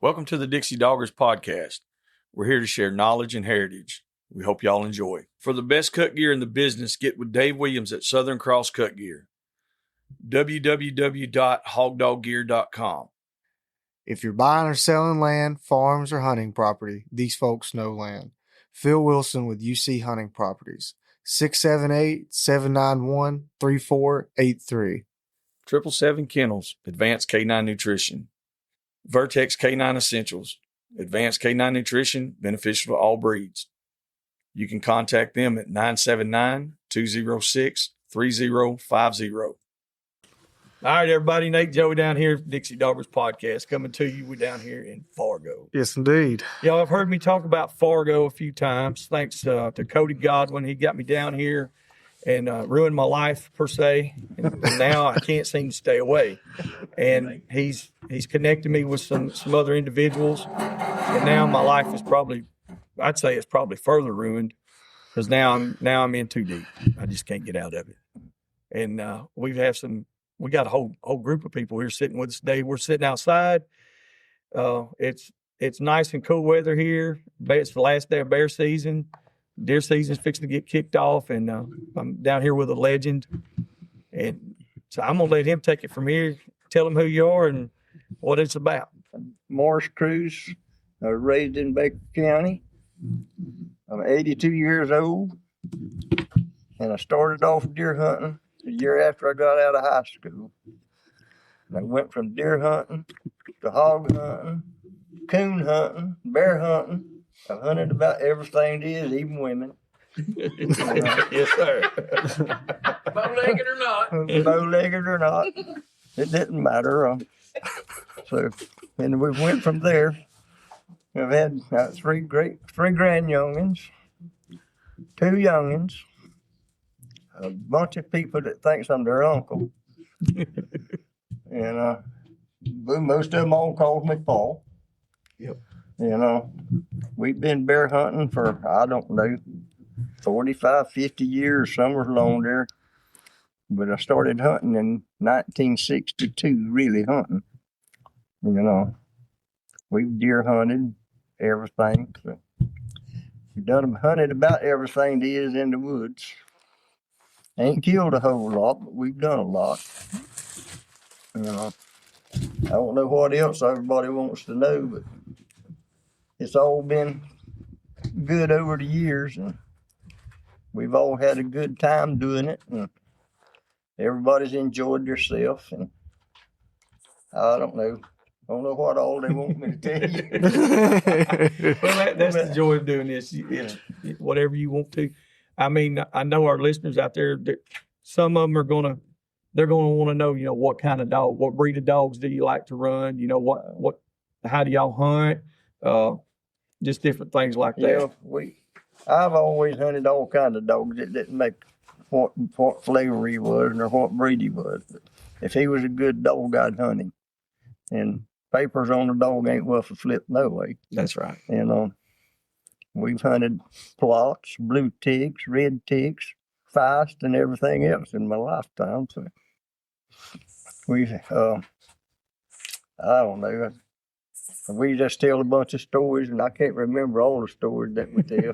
Welcome to the Dixie Doggers podcast. We're here to share knowledge and heritage. We hope y'all enjoy. For the best cut gear in the business, get with Dave Williams at Southern Cross Cut Gear. www.hogdoggear.com. If you're buying or selling land, farms, or hunting property, these folks know land. Phil Wilson with UC Hunting Properties, 678-791-3483. 777 Kennels, Advanced K9 Nutrition. Vertex K9 Essentials, Advanced K9 Nutrition, beneficial to all breeds. You can contact them at 979-206-3050. All right, everybody. Nate Joey down here, Dixie Doggers podcast, coming to you. We're down here in Fargo. Yes, indeed. Y'all have heard me talk about Fargo a few times. Thanks to Cody Godwin. He got me down here and ruined my life, per se. And now I can't seem to stay away. And he's connected me with some other individuals. And now my life is probably, I'd say it's probably further ruined, because now I'm in too deep. I just can't get out of it. And we got a whole group of people here sitting with us today. We're sitting outside. It's nice and cool weather here. It's the last day of bear season. Deer season's fixing to get kicked off, and I'm down here with a legend. And so I'm going to let him take it from here. Tell him who you are and what it's about. Morris Cruz. I was raised in Baker County. I'm 82 years old, and I started off deer hunting the year after I got out of high school. And I went from deer hunting to hog hunting, coon hunting, bear hunting. I've hunted about everything there is, even women. Yes, sir. Bow-legged or not. Bow-legged or not. It didn't matter. And we went from there. I've had three grand youngins, 2 youngins, a bunch of people that thinks I'm their uncle. And most of them all calls me Paul. Yep. We've been bear hunting for, I don't know, 45, 50 years, somewhere along there. But I started hunting in 1962, really hunting. We've deer hunted everything. So we've hunted about everything there is in the woods. Ain't killed a whole lot, but we've done a lot. I don't know what else everybody wants to know, but it's all been good over the years, and we've all had a good time doing it, and everybody's enjoyed themselves, and I don't know what all they want me to tell you. Well, that's the joy of doing this. It's whatever you want to. I mean, I know our listeners out there, some of them are going to want to know, what kind of dog, what breed of dogs do you like to run? How do y'all hunt? Just different things like that. Yeah, I've always hunted all kinds of dogs. It didn't make what flavor he was or what breed he was. But if he was a good dog, I'd hunt him. And papers on the dog ain't worth a flip no way. That's right. We've hunted plots, blue ticks, red ticks, feist, and everything else in my lifetime. So I don't know. We just tell a bunch of stories, and I can't remember all the stories that we tell.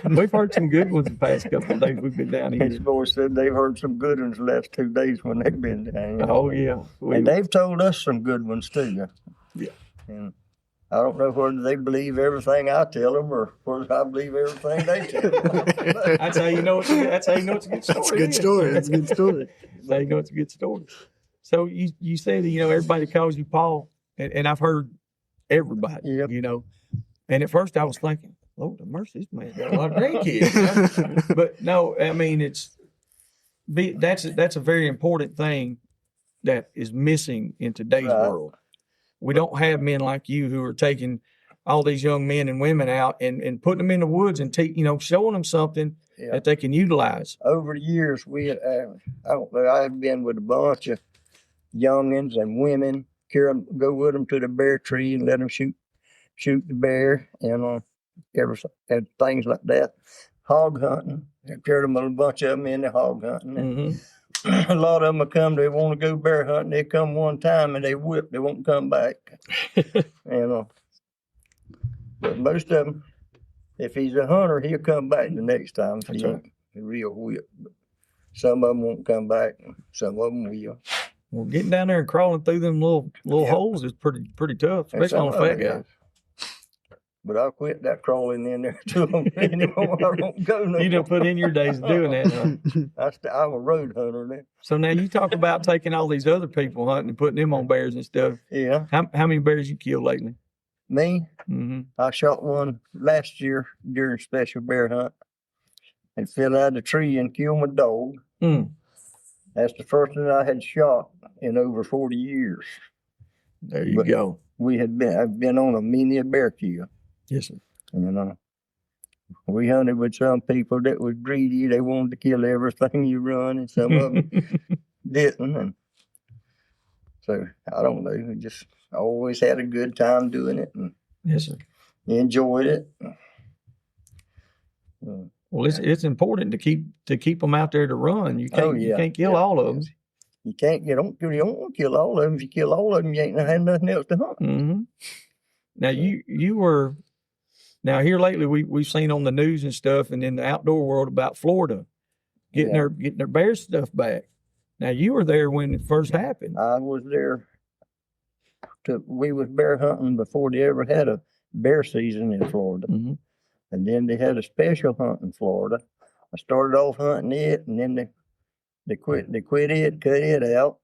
We've heard some good ones the past couple of days we've been down here. His boys said they've heard some good ones the last 2 days when they've been down here. Oh, yeah. And they've told us some good ones, too. Yeah. And I don't know whether they believe everything I tell them or whether I believe everything they tell them. That's how you know it's a good story. That's a good story. That's a good story. That's how you know it's a good story. So you say that, everybody calls you Paul, and I've heard everybody, yep. And at first I was thinking, Lord have mercy, this man got a lot of grandkids. But no, I mean, that's a very important thing that is missing in today's world. We don't have men like you who are taking all these young men and women out and putting them in the woods and showing them something that they can utilize. Over the years, I've been with a bunch of youngins and women. Go with them to the bear tree and let them shoot the bear and things like that. Hog hunting. I carried them a bunch of them in the hog hunting. a lot of them will come. They want to go bear hunting. They come one time and they whip. They won't come back. But most of them, if he's a hunter, he'll come back the next time. If That's he right. ain't a real whip. But some of them won't come back. Some of them will. Well, getting down there and crawling through them little Yeah. holes is pretty tough, And especially on a some of fat it guy. is. But I'll quit that crawling in there to them anymore. I don't go no You more. done put in your days doing that, huh? I'm a road hunter now. So now you talk about taking all these other people hunting and putting them on bears and stuff. Yeah. How many bears you killed lately? Me, Mm-hmm. I shot one last year during a special bear hunt and fell out of the tree and killed my dog. Mm. That's the first one I had shot in over 40 years. There you But- go. I've been on a many a bear kill. Yes, sir. We hunted with some people that was greedy. They wanted to kill everything you run, and some of them didn't. And so I don't know. We just always had a good time doing it and Yes, sir. enjoyed it. Well, it's important to keep them out there to run. You can't Oh, yeah. you can't kill Yeah. all of them. You can't. You don't want to kill all of them. If you kill all of them, you ain't gonna have nothing else to hunt. Mm-hmm. Now you were now here lately. We've seen on the news and stuff, and in the outdoor world about Florida getting Yeah. their bear stuff back. Now you were there when it first happened. I was there. We was bear hunting before they ever had a bear season in Florida. Mm-hmm. And then they had a special hunt in Florida. I started off hunting it, and then they quit it, cut it out.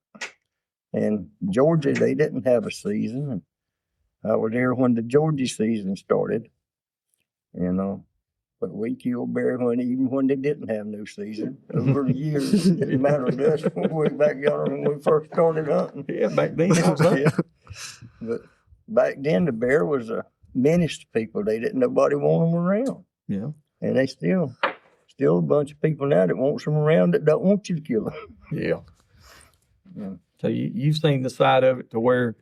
And Georgia, they didn't have a season. And I was there when the Georgia season started. But we killed bear hunting even when they didn't have no season. Over the years, it didn't matter to us when we were back yonder when we first started hunting. Yeah, back then it was hunting. Yeah. But back then the bear was a menace to people. Nobody wanted them around. Yeah. And they still a bunch of people now that wants them around that don't want you to kill them. Yeah. Yeah. So you've seen the side of it to where,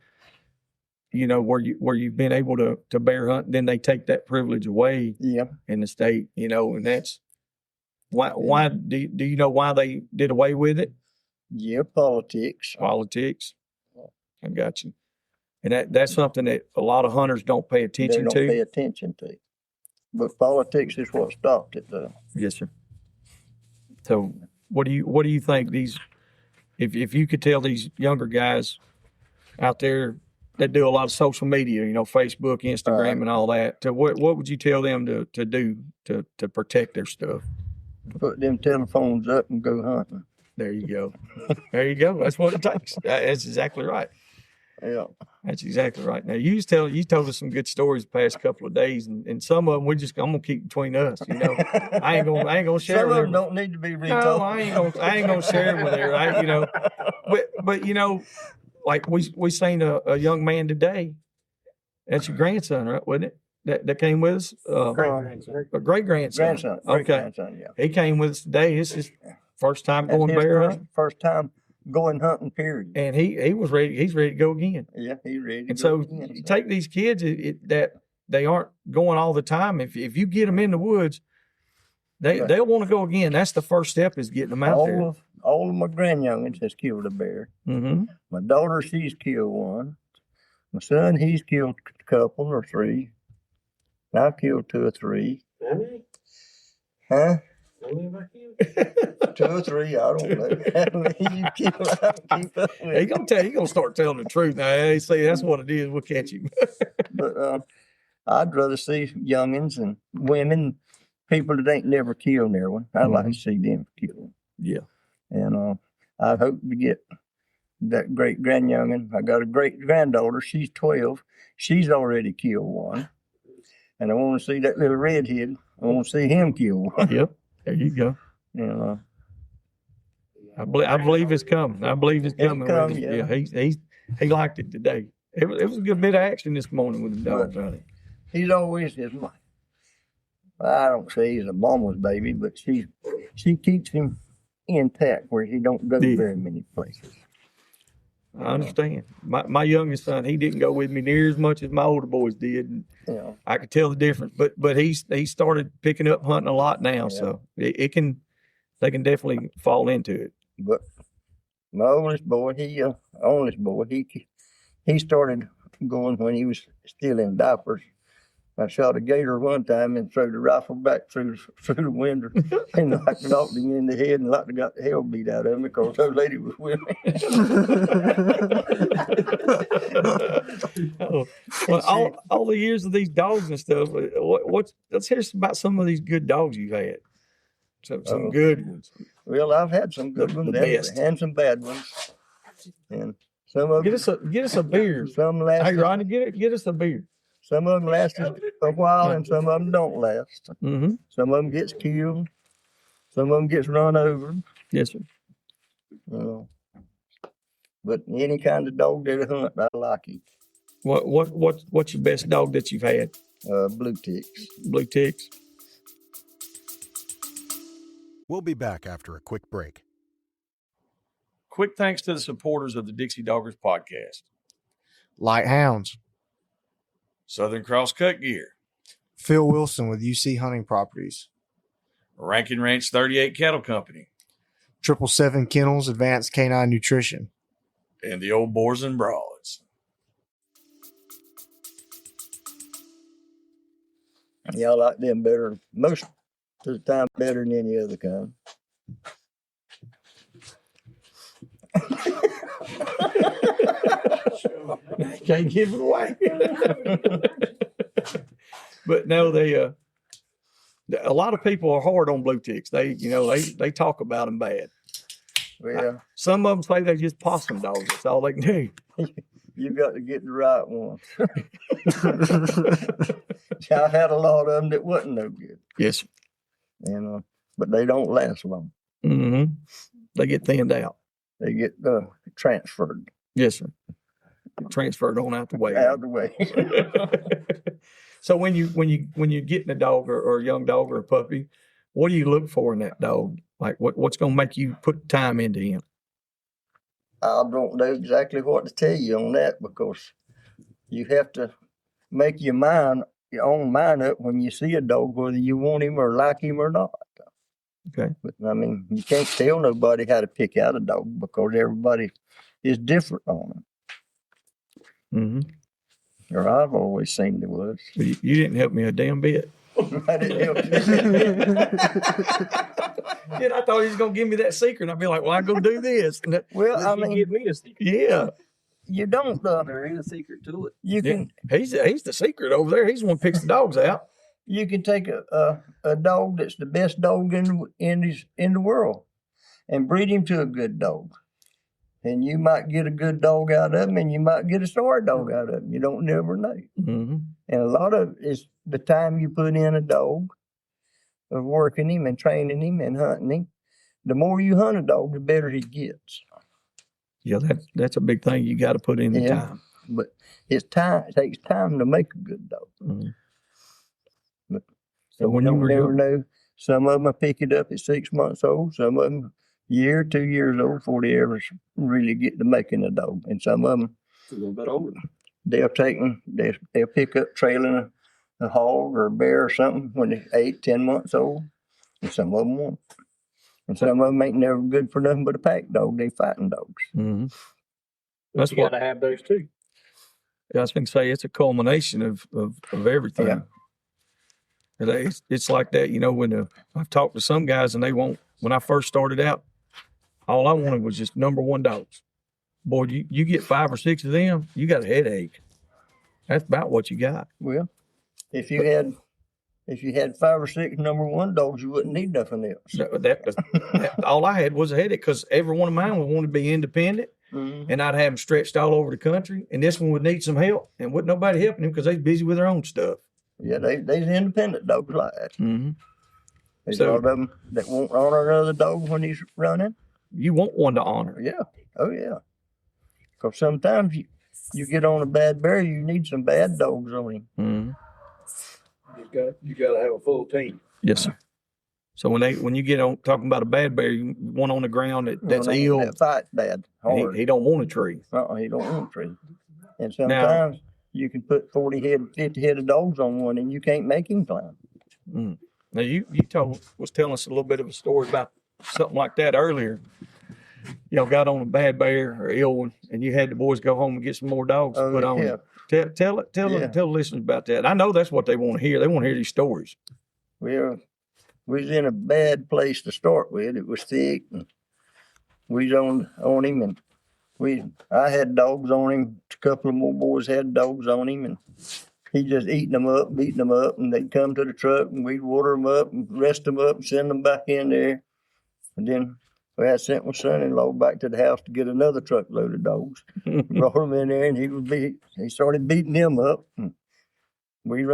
where you've been able to bear hunt, then they take that privilege away Yeah. in the state, and that's why do you know why they did away with it? Yeah, politics. Politics. I got you. And that's something that a lot of hunters don't pay They attention don't to. pay attention to. But politics is what stopped it though. Yes, sir. So what do you think these if you could tell these younger guys out there that do a lot of social media, Facebook, Instagram, and all that, what would you tell them to do to protect their stuff? Put them telephones up and go hunting. There you go. There you go. That's what it takes. That's exactly right. Yeah. That's exactly right. Now you told us some good stories the past couple of days, and some of them I'm gonna keep between us. I ain't gonna share. Some with of them everybody. don't need to be retold. No, I ain't gonna share them with everybody. But like we seen a young man today. That's your grandson, right? Wasn't it? That came with us. A great grandson. Grandson. Great Okay. grandson, yeah. He came with us today. This is his first time That's going his bear hunting, first time going hunting, period. and he was ready. He's ready to go again. Yeah, he's ready to And go so again, you take these kids that they aren't going all the time. If you get them in the woods, Right. they'll want to go again. That's the first step, is getting them out there. All of my grandyoungins has killed a bear. Mm-hmm. My daughter, she's killed one. My son, he's killed a couple or three. I've killed 2 or 3. How many? Huh? How many have I killed? 2 or 3, I don't know. How many you killed? I don't keep up with He it. gonna start telling the truth now. Hey, see, that's what it is. We'll catch him. But I'd rather see youngins and women, people that ain't never killed near one. I'd like to see them kill. Yeah. And I hope to get that great grandyoungin. I got a great granddaughter. She's 12. She's already killed one. And I want to see that little redhead. I want to see him kill one. Yep. There you go. And I believe it's coming. I believe it's It'll coming. come, with it. yeah. He liked it today. It was a good bit of action this morning with the dogs on it. he's always his mom. I don't say he's a mama's baby, but she keeps him intact where he don't go Yeah. very many places. I understand. My youngest son, he didn't go with me near as much as my older boys did. And You know, I could tell the difference. But he started picking up hunting a lot now, so they can definitely fall into it. but My oldest boy, he started going when he was still in diapers. I shot a gator one time and threw the rifle back through the window and knocked him in the head and got the hell beat out of him because that lady was with me. Oh, well, all the years of these dogs and stuff. Let's hear about some of these good dogs you've had. Some good ones. Well, I've had some good ones and some bad ones, and some of them Get us a beer. Some lasted. Hey, Ronnie, get us a beer. Some of them lasted a while, and some of them don't last. Mm-hmm. Some of them gets killed. Some of them gets run over. Yes, sir. But any kind of dog that I hunt, I like it. What's your best dog that you've had? Blue ticks. Blue ticks. We'll be back after a quick break. Quick thanks to the supporters of the Dixie Doggers podcast. Light Hounds. Southern Cross Cut Gear. Phil Wilson with UC Hunting Properties. Rankin Ranch 38 Cattle Company. 777 Kennels Advanced Canine Nutrition. And the old Boars N Broads. Yeah, I like them better. Most of the time better than any other kind. Can't give it away. But no, a lot of people are hard on blue ticks. They talk about them bad. Well, some of them say they're just possum dogs. That's all they can do. You got to get the right one. I had a lot of them that wasn't no good. Yes, sir. But they don't last long. Mm-hmm. They get thinned out. They get transferred. Yes, sir. Transferred on out the way. Out the way. So when you're getting a dog or a young dog or a puppy, what do you look for in that dog? Like what's going to make you put time into him? I don't know exactly what to tell you on that because you have to make your own mind up when you see a dog, whether you want him or like him or not. Okay. But I mean, you can't tell nobody how to pick out a dog because everybody is different on them. Mm-hmm. Or I've always seen it was. But you didn't help me a damn bit. I didn't help you. Yeah, I thought he was gonna give me that secret, and I'd be like, "Well, I go do this." Well, I mean, give me a secret. Yeah, you don't. There ain't a secret to it. You can. He's the secret over there. He's the one who picks the dogs out. You can take a dog that's the best dog in the world, and breed him to a good dog, and you might get a good dog out of him, and you might get a sorry dog out of him. You don't never know. Mm-hmm. And a lot of it is the time you put in a dog of working him and training him and hunting him. The more you hunt a dog, the better he gets. Yeah, that's a big thing. You got to put in the time. But it's time. It takes time to make a good dog. Mm-hmm. But so when you never know, some of them will pick it up at 6 months old. Some of them year, 2 years old before they ever really get to making a dog. And some of them It's a little bit older. they'll pick up trailing a hog or a bear or something when they're 8, 10 months old. And some of them won't. And some of them ain't never good for nothing but a pack dog. They fighting dogs. Mm-hmm. That's you got to have those too. I was going to say it's a culmination of everything. Yeah. It's like that, when I've talked to some guys and when I first started out, all I wanted was just number one dogs. Boy, you get 5 or 6 of them, you got a headache. That's about what you got. Well, if you had 5 or 6 number one dogs, you wouldn't need nothing else. That all I had was a headache because every one of mine would want to be independent, and I'd have them stretched all over the country. And this one would need some help, and wouldn't nobody helping him because they's busy with their own stuff. Yeah, they's independent dogs like that. Mm-hmm. There's a lot of them that won't honor another dog when he's running. You want one to honor. Yeah. Oh, yeah. Because sometimes you get on a bad bear, you need some bad dogs on him. Mm-hmm. You got to have a full team. Yes, sir. So when you get on talking about a bad bear, one on the ground that's ill, that fight bad, hard. he don't want a tree. He don't want a tree. And sometimes you can put 40 head, 50 head of dogs on one, and you can't make him climb. Mm. Now you was telling us a little bit of a story about something like that earlier. y'all got on a bad bear or ill one, and you had the boys go home and get some more dogs to put on yeah. you. Tell Yeah. the listeners about that. I know that's what they want to hear. They want to hear these stories. Well, we was in a bad place to start with. It was thick, and we was on him, and I had dogs on him. A couple of more boys had dogs on him, and he just eating them up, beating them up, and they'd come to the truck, and we'd water them up, and rest them up, and send them back in there. And then we had sent my son-in-law back to the house to get another truckload of dogs. Brought them in there, and he started beating them up. And we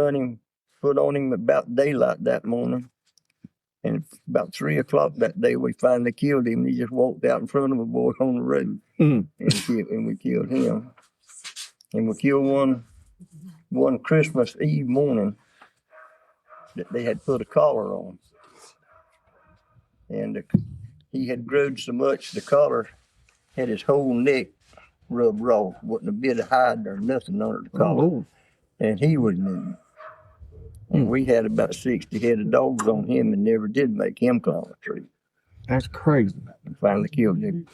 put on him about daylight that morning. And about 3 o'clock that day, we finally killed him. He just walked out in front of a boy on the road, and we killed him. And we killed one Christmas Eve morning that they had put a collar on, and he had growed so much the collar had his whole neck rubbed raw, wasn't a bit of hide or nothing under the collar, and he was new. And we had about 60 head of dogs on him and never did make him climb a tree. That's crazy. And finally killed him.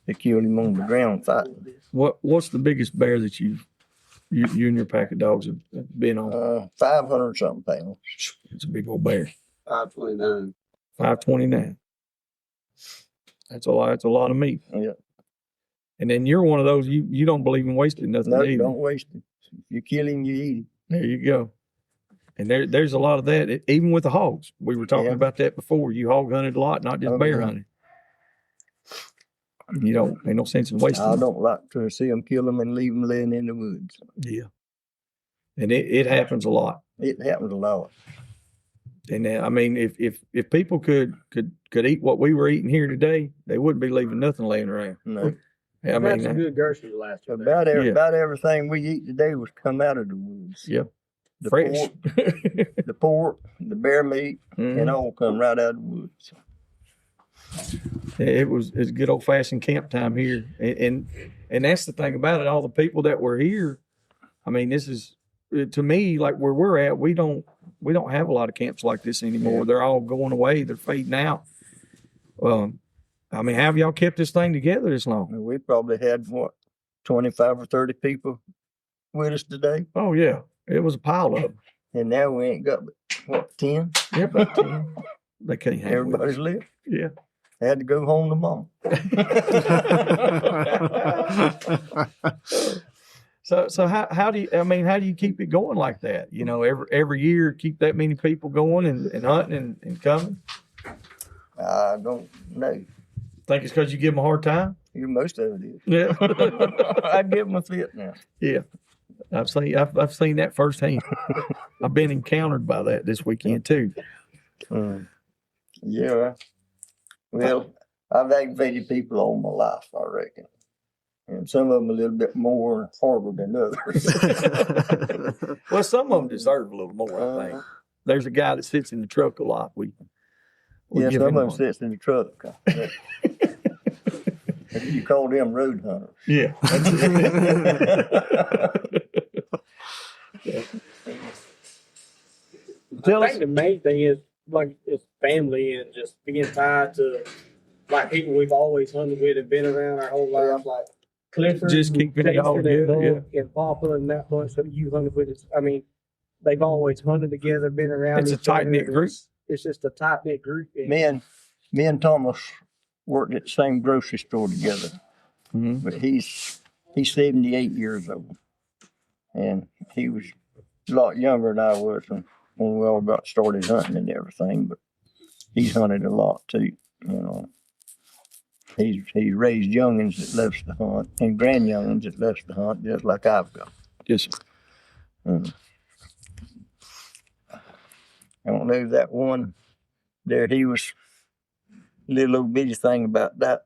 They killed him on the ground fighting. What's the biggest bear that you and your pack of dogs have been on? 500 something pounds. It's a big old bear. 529. 529. That's a lot. That's a lot of meat. Yeah. And then you're one of those, you don't believe in wasting nothing No, either. don't waste it. If you kill him, you eat him. There you go. And there's a lot of that, even with the hogs. We were talking about that before. You hog hunted a lot, not just bear hunting. Ain't no sense in wasting. I don't like to see them kill them and leave them laying in the woods. Yeah. And it happens a lot. It happens a lot. And I mean, if people could eat what we were eating here today, they wouldn't be leaving nothing laying around. No. I mean, That's some good groceries last year. About everything we eat today was come out of the woods. Yeah. The Fresh. pork, the bear meat, and all come right out of the woods. It's good old fashioned camp time here, and that's the thing about it. All the people that were here, I mean, this is to me like where we're at. We don't have a lot of camps like this anymore. Yeah. They're all going away. They're fading out. I mean, how have y'all kept this thing together this long? We probably had 25 or 30 people with us today. Oh yeah. It was a pile of them. And now we ain't got, 10? Yeah, about 10. They can't have Everybody's left. Yeah. They had to go home to mom. So how do you keep it going like that? Every year keep that many people going and hunting and coming? I don't know. Think it's because you give them a hard time? Most of it is. Yeah. I give them a fit now. Yeah. I've seen that firsthand. I've been encountered by that this weekend too. Yeah. Well, I've aggravated people all my life, I reckon. And some of them a little bit more horrible than others. Well, some of them deserve a little more, I think. There's a guy that sits in the truck a lot. Some of them sits in the truck. You call them road hunters. Yeah. I think the main thing is like it's family and just being tied to like people we've always hunted with and been around our whole life, like Clifford, just keeping it all together, and Papa and that bunch that you hunted with. I mean, they've always hunted together, been around. It's a tight knit group. It's just a tight knit group. Me and Thomas worked at the same grocery store together, but he's 78 years old, and he was a lot younger than I was when we all got started hunting and everything. But he's hunted a lot too, He's raised youngins that loves to hunt and grandyoungins that loves to hunt, just like I've got. Yes. I don't know that one there. He was a little bitty thing about that.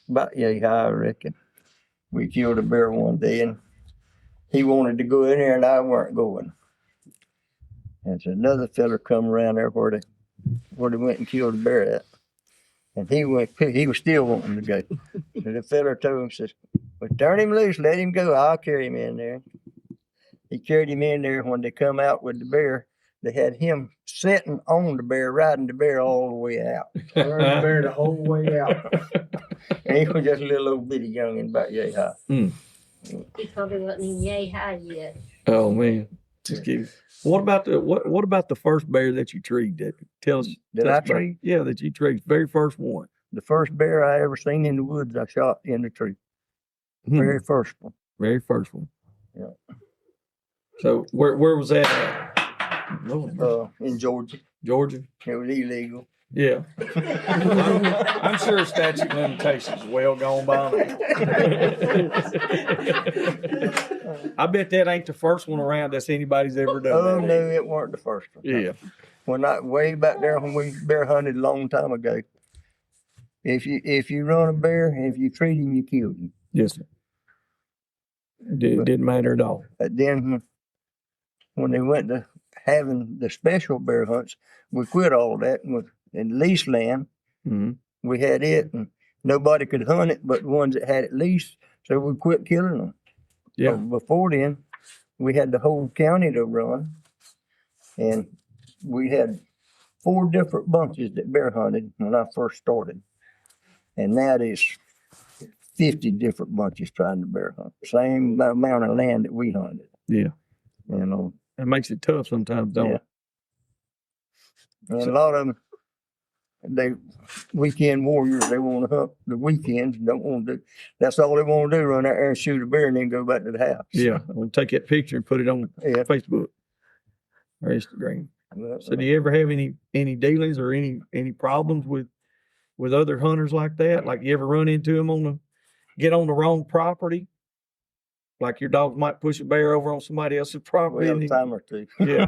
About yay high, I reckon. We killed a bear one day, and he wanted to go in there, and I weren't going. And so another fella come around there where they went and killed a bear at. And he was still wanting to go. So the fella told him, says, well, turn him loose, let him go, I'll carry him in there. He carried him in there. When they come out with the bear, they had him sitting on the bear, riding the bear all the way out. Riding the bear the whole way out. And he was just a little old bitty youngin' about yay high. He probably wasn't even yay high yet. Oh man, just kidding. What about the first bear that you treed? Tell us. That I treed? Yeah, that you treed. Very first one. The first bear I ever seen in the woods, I shot in the tree. Very first one. Very first one. Yeah. So where was that at? In Georgia. Georgia. It was illegal. Yeah. I'm sure statute of limitations is well gone by now. I bet that ain't the first one around that's anybody's ever done. Oh that. no, it weren't the first one. Yeah. Way back there when we bear hunted a long time ago. If you run a bear and if you treat him, you kill him. Yes, sir. It didn't matter at all. But then when they went to having the special bear hunts, we quit all that and lease land. Mm-hmm. We had it, and nobody could hunt it but the ones that had it leased. So we quit killing them. Yeah. But before then, we had the whole county to run, and we had 4 different bunches that bear hunted when I first started, and now there's 50 different bunches trying to bear hunt. Same amount of land that we hunted. Yeah. You know. It makes it tough sometimes, don't it? And a lot of them, they weekend warriors, they want to hunt the weekends, don't want to do. That's all they want to do, run out there and shoot a bear and then go back to the house. Yeah. We'll take that picture and put it on Facebook or Instagram. So do you ever have any dealings or any problems with other hunters like that? Like you ever run into them get on the wrong property? Like your dog might push a bear over on somebody else's property. A time or two. Yeah.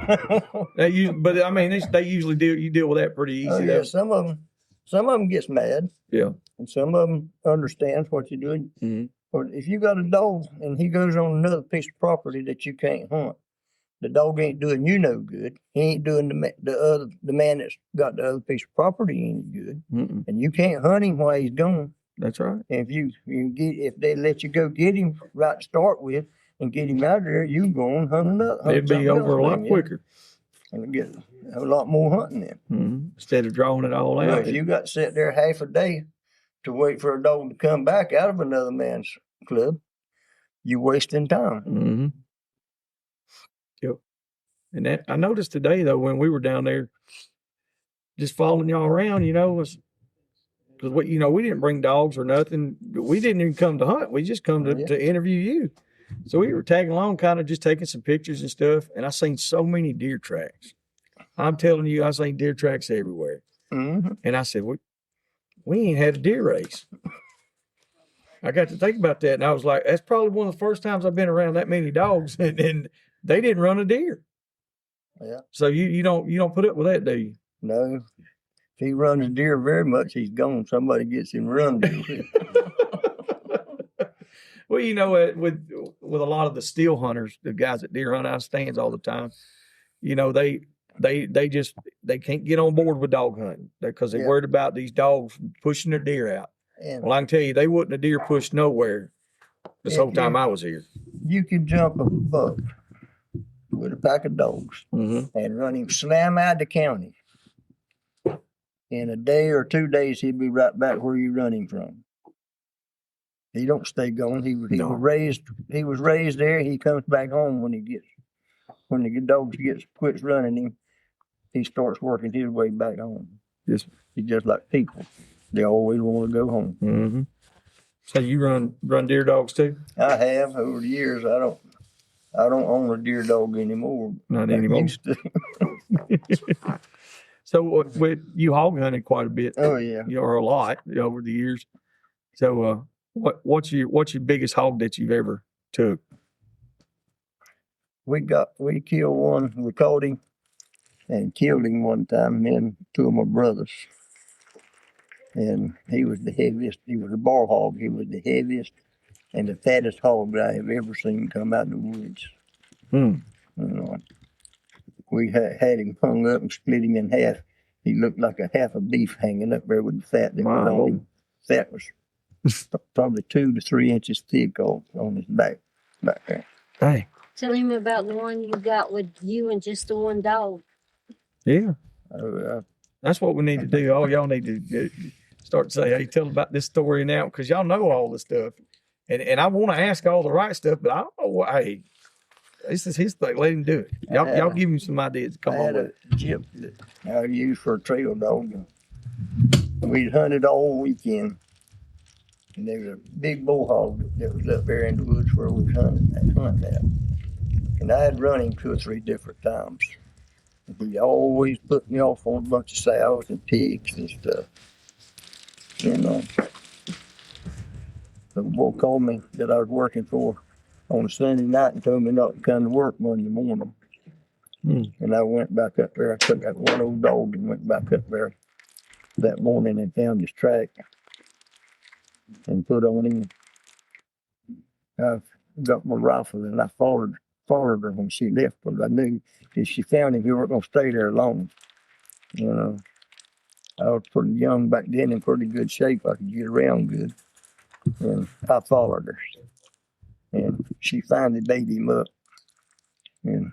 But I mean, they usually deal with that pretty easy. Oh, yeah, some of them gets mad. Yeah. And some of them understands what you're doing. Mm-hmm. But if you got a dog and he goes on another piece of property that you can't hunt, the dog ain't doing you no good. He ain't doing the man that's got the other piece of property any good. Mm-mm. And you can't hunt him while he's gone. That's right. And if they let you go get him right to start with and get him out of there, you go on hunt another. It'd be over a lot quicker. And get a lot more hunting then. Mm-hmm. Instead of drawing it all out. If you got to sit there half a day to wait for a dog to come back out of another man's club, you're wasting time. Mm-hmm. Yep. And that I noticed today though when we were down there, just following y'all around, was because we didn't bring dogs or nothing. We didn't even come to hunt. We just come to interview you. So we were tagging along, kind of just taking some pictures and stuff. And I seen so many deer tracks. I'm telling you, I seen deer tracks everywhere. Mm-hmm. And I said, we ain't had a deer race. I got to think about that, and I was like, that's probably one of the first times I've been around that many dogs, and they didn't run a deer. Yeah. So you don't put up with that, do you? No. If he runs a deer very much, he's gone. Somebody gets him run deer. Well, with a lot of the steel hunters, the guys that deer hunt out of stands all the time, they can't get on board with dog hunting because they're worried about these dogs pushing their deer out. Well, I can tell you, they wouldn't a deer pushed nowhere this whole time I was here. You can jump a buck with a pack of dogs and run him slam out of the county. In a day or 2 days, he'd be right back where you run him from. He don't stay gone. He was raised there. He comes back home when the dogs quits running him. He starts working his way back home. Yes. He's just like people. They always want to go home. Mm-hmm. So you run deer dogs too? I have over the years. I don't own a deer dog anymore. Not anymore. Used to. So you hog hunted quite a bit. Oh yeah. Or a lot over the years. So what's your biggest hog that you've ever took? We killed one. We caught him and killed him one time. Me and 2 of my brothers. And he was the heaviest. He was a bar hog. He was the heaviest and the fattest hog that I have ever seen come out in the woods. We had him hung up and split him in half. He looked like a half of beef hanging up there with the fat that was on him. Fat was probably 2 to 3 inches thick on his back there. Hey. Tell him about the one you got with you and just the one dog. Yeah. That's what we need to do. All y'all need to start to say, hey, tell about this story now, because y'all know all this stuff. And I want to ask all the right stuff, but I don't know what, hey, this is his thing. Let him do it. Y'all give him some ideas. Come I on had with a it. jip that I used for a trail dog. And we'd hunted all weekend. And there was a big bullhog that was up there in the woods where we was hunting at. And I had run him 2 or 3 different times. He always put me off on a bunch of sows and pigs and stuff. The boy called me that I was working for on a Sunday night and told me not to come to work Monday morning. And I went back up there. I took that one old dog and went back up there that morning and found his track and put on him. I got my rifle and I followed her when she left, but I knew if she found him, he weren't going to stay there long. I was pretty young back then, in pretty good shape. I could get around good. And I followed her. And she finally laid him up. And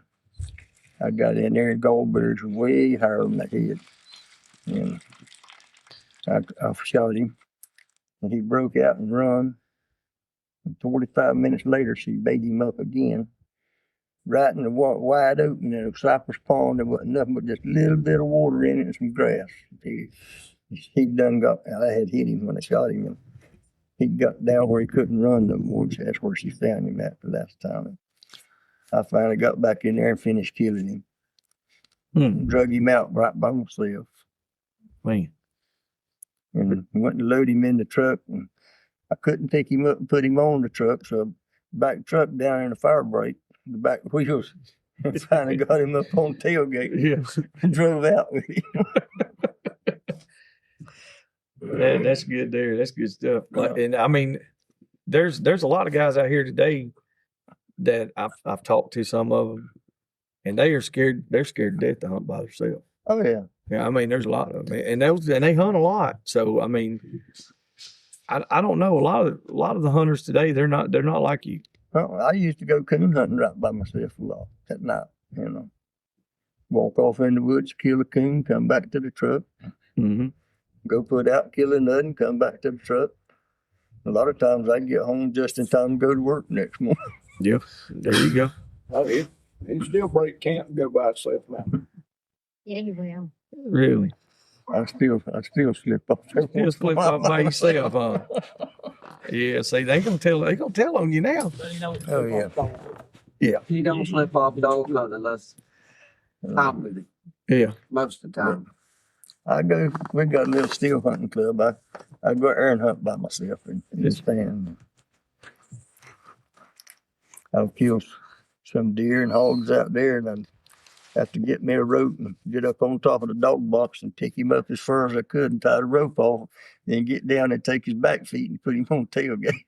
I got in there, and gallbearers were way higher than my head. And I shot him. And he broke out and run. And 45 minutes later, she laid him up again. Right in the wide open in a cypress pond. There wasn't nothing but just a little bit of water in it and some grass. He done got, I had hit him when I shot him. And he got down where he couldn't run no more. That's where she found him at the last time. I finally got back in there and finished killing him. Drug him out right by myself. Man. And went to load him in the truck. And I couldn't pick him up and put him on the truck. So I backed the truck down in the fire brake, the back wheels, and finally got him up on the tailgate. Yeah. And drove out with him. That's good there. That's good stuff. And I mean, there's a lot of guys out here today that I've talked to, some of them, and they are scared. They're scared to death to hunt by themselves. Oh yeah. Yeah, I mean, there's a lot of them, and they hunt a lot. So I mean, I don't know, a lot of the hunters today, they're not like you. Well, I used to go coon hunting right by myself a lot at night. Walk off in the woods, kill a coon, come back to the truck. Mm-hmm. Go put out, kill another, and come back to the truck. A lot of times I get home just in time to go to work next morning. Yeah, there you go. Oh, he still break camp and go by himself now. Yeah, you will. Really? I still slip off. Just flip off by yourself, huh? Yeah, see, they gonna tell on you now. Oh yeah. Yeah. He don't slip off dog hunting unless I'm with him Yeah. most of the time. We got a little steel hunting club. I go out there and hunt by myself and stand. I've killed some deer and hogs out there, and I have to get me a rope and get up on top of the dog box and pick him up as far as I could and tie the rope off, then get down and take his back feet and put him on the tailgate.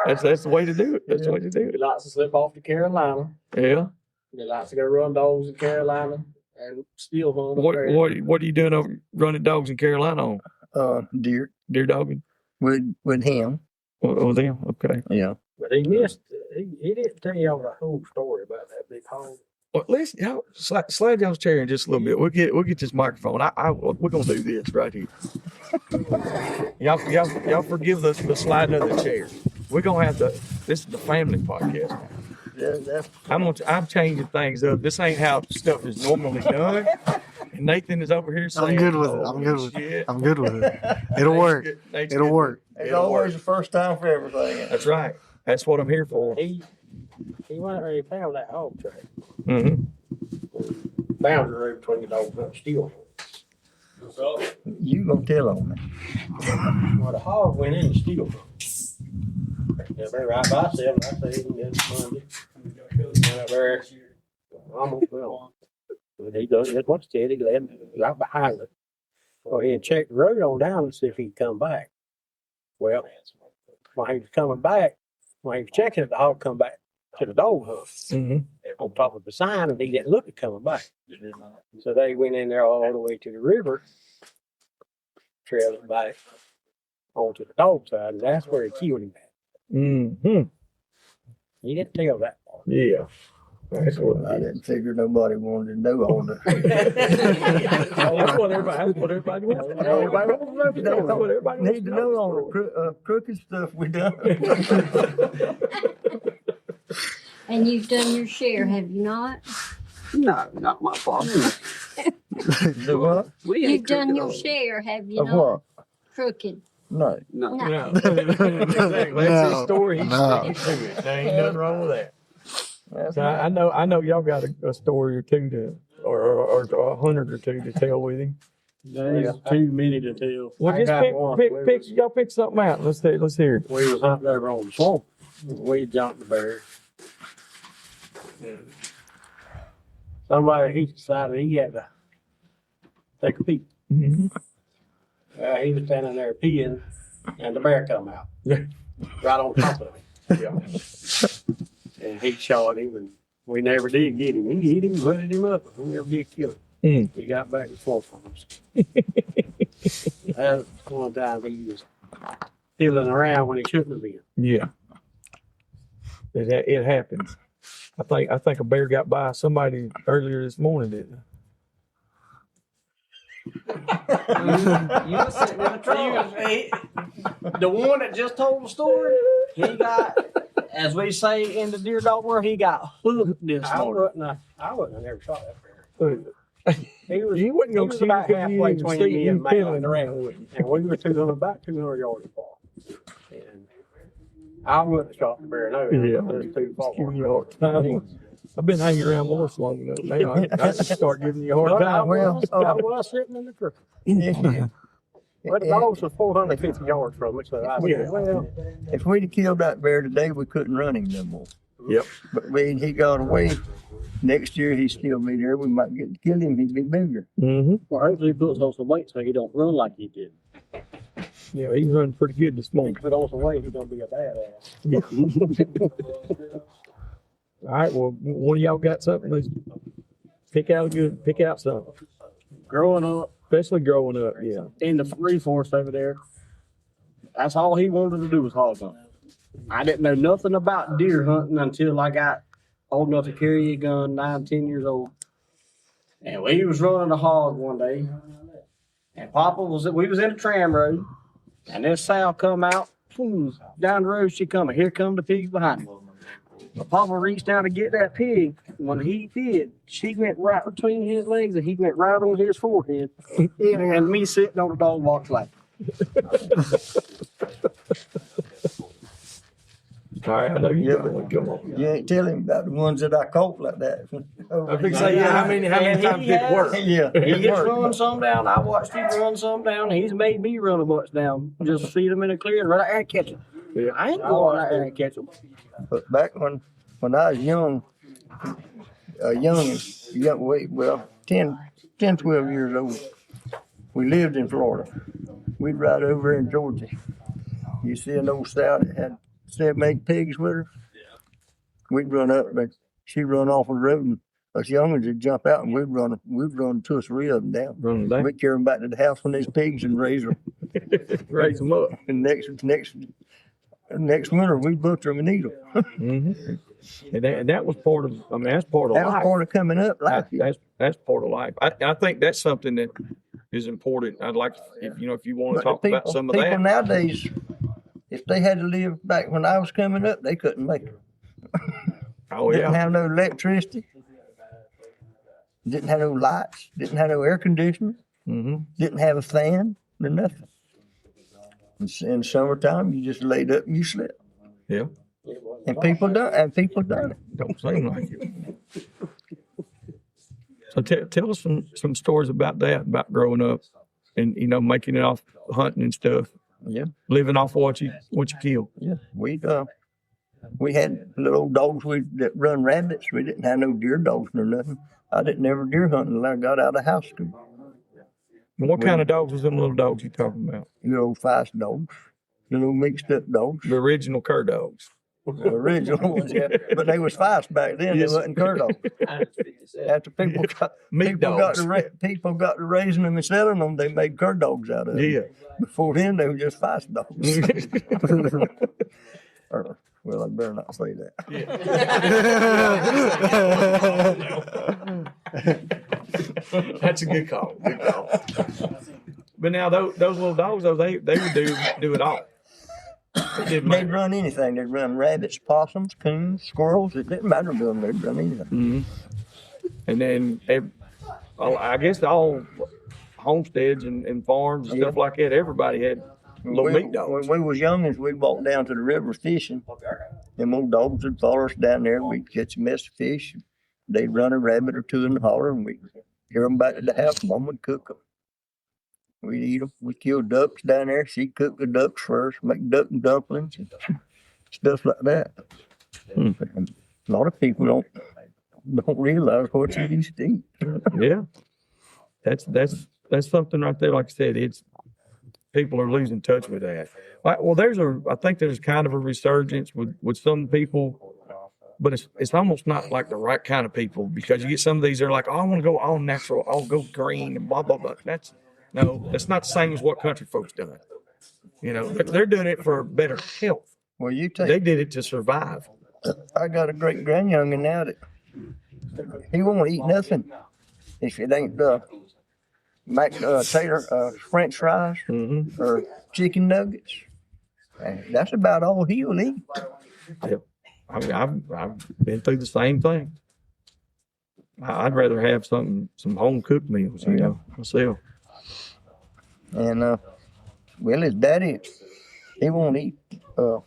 That's the way to do it. That's the way to do He it. likes to slip off to Carolina. Yeah. He likes to go run dogs in Carolina and steal hunt. What are you doing over running dogs in Carolina on? Deer Deer dogging? with him. Oh, them? Okay. Yeah. But he missed. He didn't tell y'all the whole story about that big hog. Well, listen, y'all slide y'all's chair in just a little bit. We'll get this microphone. We're gonna do this right here. y'all forgive the sliding of the chair. We're gonna have to. This is the family podcast. Yeah, I'm changing things up. This ain't how stuff is normally done. And Nathan is over here saying, I'm good with it. I'm good with it. It'll work. It'll work. It's always the first time for everything. That's right. That's what I'm here for. He went and found that hog track. Mm-hmm. Boundary road between the dogs and steel. You gonna tell on me? Well, the hog went in the steel. Yeah, they're right by itself. I say it's Monday. Went up there. Almost well. But he does. That's what he said. He left right behind us. So he had checked the road on down to see if he'd come back. Well, while he was coming back, when he was checking it, the hog come back to the dog hunt on top of the sign, and he didn't look at coming back. So they went in there all the way to the river, trailed back onto the dog side, and that's where he killed him at. Mm-hmm. He didn't tell that part. Yeah. That's what I didn't figure nobody wanted to know all the. That's what everybody wants to know. Everybody wants to know. That's what everybody wants Need to know all the crooked stuff we done. And you've done your share, have you not? No, not my fault. The what? We You've ain't done crooked your on- share, have you Of not? what? Crooked. No. No. No. No. Exactly. That's his story. He's No. sticking to it. There ain't nothing wrong with that. That's So I know y'all got a story or two to, or 100 or two to tell with him. There's too many to tell. Well, I just got one. y'all pick something out. Let's hear it. We was out there on the swamp. We jumped the bear. Somebody, he decided he had to take a peek. Mm-hmm. He was standing there peeing, and the bear come out. Yeah. Right on top of him. Yeah. And he shot him, and we never did get him. He hit him, hooded him up, and we never did kill him. Mm. He got back and forth from us. That was one time he was feeling around when he shouldn't have been. Yeah. It happens. I think a bear got by somebody earlier this morning, didn't it? You was sitting in the truck. The one that just told the story, he got, as we say in the deer dog world, he got hooked this I morning. wouldn't have never shot that bear. He was, You wasn't he gonna was shoot about because you halfway didn't between see me you and pedaling Mike. around with him. And we were about 200 yards apart. And I wouldn't have shot the bear, no. Yeah. There's too far. Giving you a hard time. I've been hanging around Morris long enough now. I just start giving you a hard But I time. was sitting in the crook. But the dogs was 450 yards from it, so I said, well, If we'd have killed that bear today, we couldn't run him no more. Yep. But when he got away, next year he'd still be there. We might get to kill him. He'd be bigger. Mm-hmm. Well, hopefully he puts on some weight so he don't run like he did. Yeah, he's running pretty good this he morning. put on some weight, he's gonna be a badass. Yeah. All right. Well, one of y'all got something? Let's pick out something. Growing up Especially growing up. Yeah. in the reforest over there, that's all he wanted to do was hog hunt. I didn't know nothing about deer hunting until I got old enough to carry a gun, 9, 10 years old. And we was running a hog one day, and Papa we was in a tram road, and this sow come out, boom, down the road she come, and here come the pigs behind me. But Papa reached down to get that pig. When he did, she went right between his legs, and he went right on his forehead, and me sitting on the dog box like. All right. I know you Yeah, got one. Come on. You ain't telling him about the ones that I caught like that. I think so. Yeah. How many And times he did it has- work? Yeah. He it gets worked. run some down. I watched him run some down. He's made me run a bunch down. Just feed them in a clearing, right out there and catch them. Yeah. I ain't going out there and catch them. But back when I was young, well, 10, 12 years old, we lived in Florida. We'd ride over in Georgia. You see an old sow that had 7, 8 pigs with her? We'd run up, but she'd run off the road, and us young ones would jump out, and we'd run 2 or 3 of them down. Running back. We'd carry them back to the house when these pigs and raise them. Raise them up. And next winter, we'd butcher them and eat them. Mm-hmm. And that was part of. I mean, that's part of That was life. part of coming up life. That's part of life. I think that's something that is important. I'd like if you want to But talk the about some of people that. nowadays, if they had to live back when I was coming up, they couldn't make it. Oh Didn't yeah. have no electricity. Didn't have no lights. Didn't have no air conditioning. Mm-hmm. Didn't have a fan or nothing. In summertime, you just laid up and you slept. Yeah. And people done it. Don't seem like it. So tell us some stories about that, about growing up, and making it off hunting and stuff. Yeah. Living off what you kill. Yeah. We had little dogs that run rabbits. We didn't have no deer dogs nor nothing. I didn't ever deer hunt until I got out of high school. And what kind of dogs was them little dogs you talking about? Little fast dogs, little mixed up dogs. The original cur dogs. The original ones, yeah. But they was fast back then. Yes. They wasn't cur dogs. After people Meat got dogs. people got to raising them and selling them, they made cur dogs out of them. Yeah. Before then, they were just fast dogs. Well, I better not say that. That's a good call. Good call. But now those little dogs, though, they would do it all. It didn't They'd matter. run anything. They'd run rabbits, possums, coons, squirrels. It didn't matter to them. They'd run anything. Mm-hmm. And then I guess all homesteads and farms and stuff like that, everybody had little meat dogs. When we was youngins, we'd walk down to the river fishing. Them old dogs would follow us down there. We'd catch a mess of fish. They'd run a rabbit or two in the holler, and we'd hear them back to the house. Mom would cook them. We'd eat them. We'd kill ducks down there. She'd cook the ducks first, make duck and dumplings and stuff like that. And a lot of people don't realize what you used to eat. Yeah, that's something right there. Like I said, it's people are losing touch with that. Well, I think there's kind of a resurgence with some people, but it's almost not like the right kind of people, because you get some of these, they're like, oh, I want to go all natural, I'll go green and blah blah blah. That's not the same as what country folks done. You know, they're doing it for better health. Well, They did it to survive. I got a great grandyoungin now that he won't eat nothing if it ain't tater, French fries Mm-hmm. or chicken nuggets. And that's about all he'll eat. Yep. I mean, I've been through the same thing. I'd rather have some home cooked meals, you know, myself. And well, his daddy, he won't eat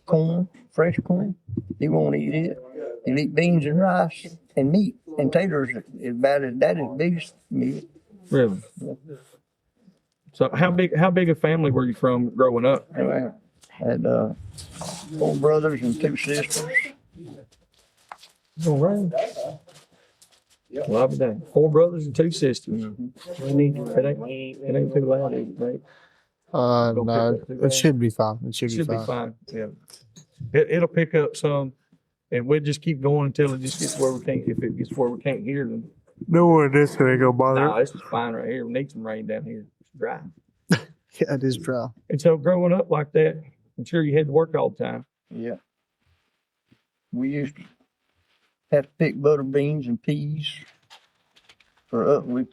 corn, fresh corn. He won't eat it. He'll eat beans and rice and meat and taters is about his daddy's biggest meal. Really? So how big a family were you from growing up? I had 4 brothers and 2 sisters. All right. Well, I've been 4 brothers and 2 sisters. It ain't too loud, right? No, it should be fine. It should be fine. Yeah. It'll pick up some, and we'll just keep going until it just gets where we can't. If it gets where we can't hear them. No one this ain't gonna bother. No, this is fine right here. We need some rain down here. It's dry. Yeah, it is dry. And so growing up like that, I'm sure you had to work all the time. Yeah. We used to have to pick butter beans and peas we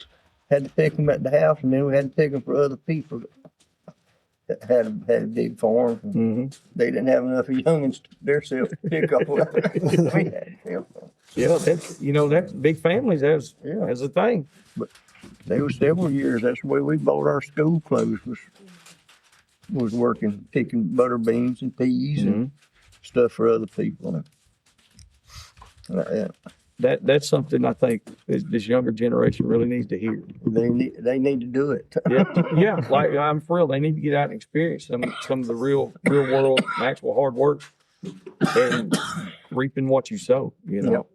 had to pick them at the house, and then we had to pick them for other people that had a big farm. Mm-hmm. They didn't have enough youngins themselves to pick up what we had to help them. Yeah, that's big families as a thing. But there was several years, that's the way we bought our school clothes, was working, picking butter beans and peas and stuff for other people. That's something I think this younger generation really needs to hear. They need to do it. Yeah, like I'm thrilled. They need to get out and experience some of the real world actual hard work and reaping what you sow. You know,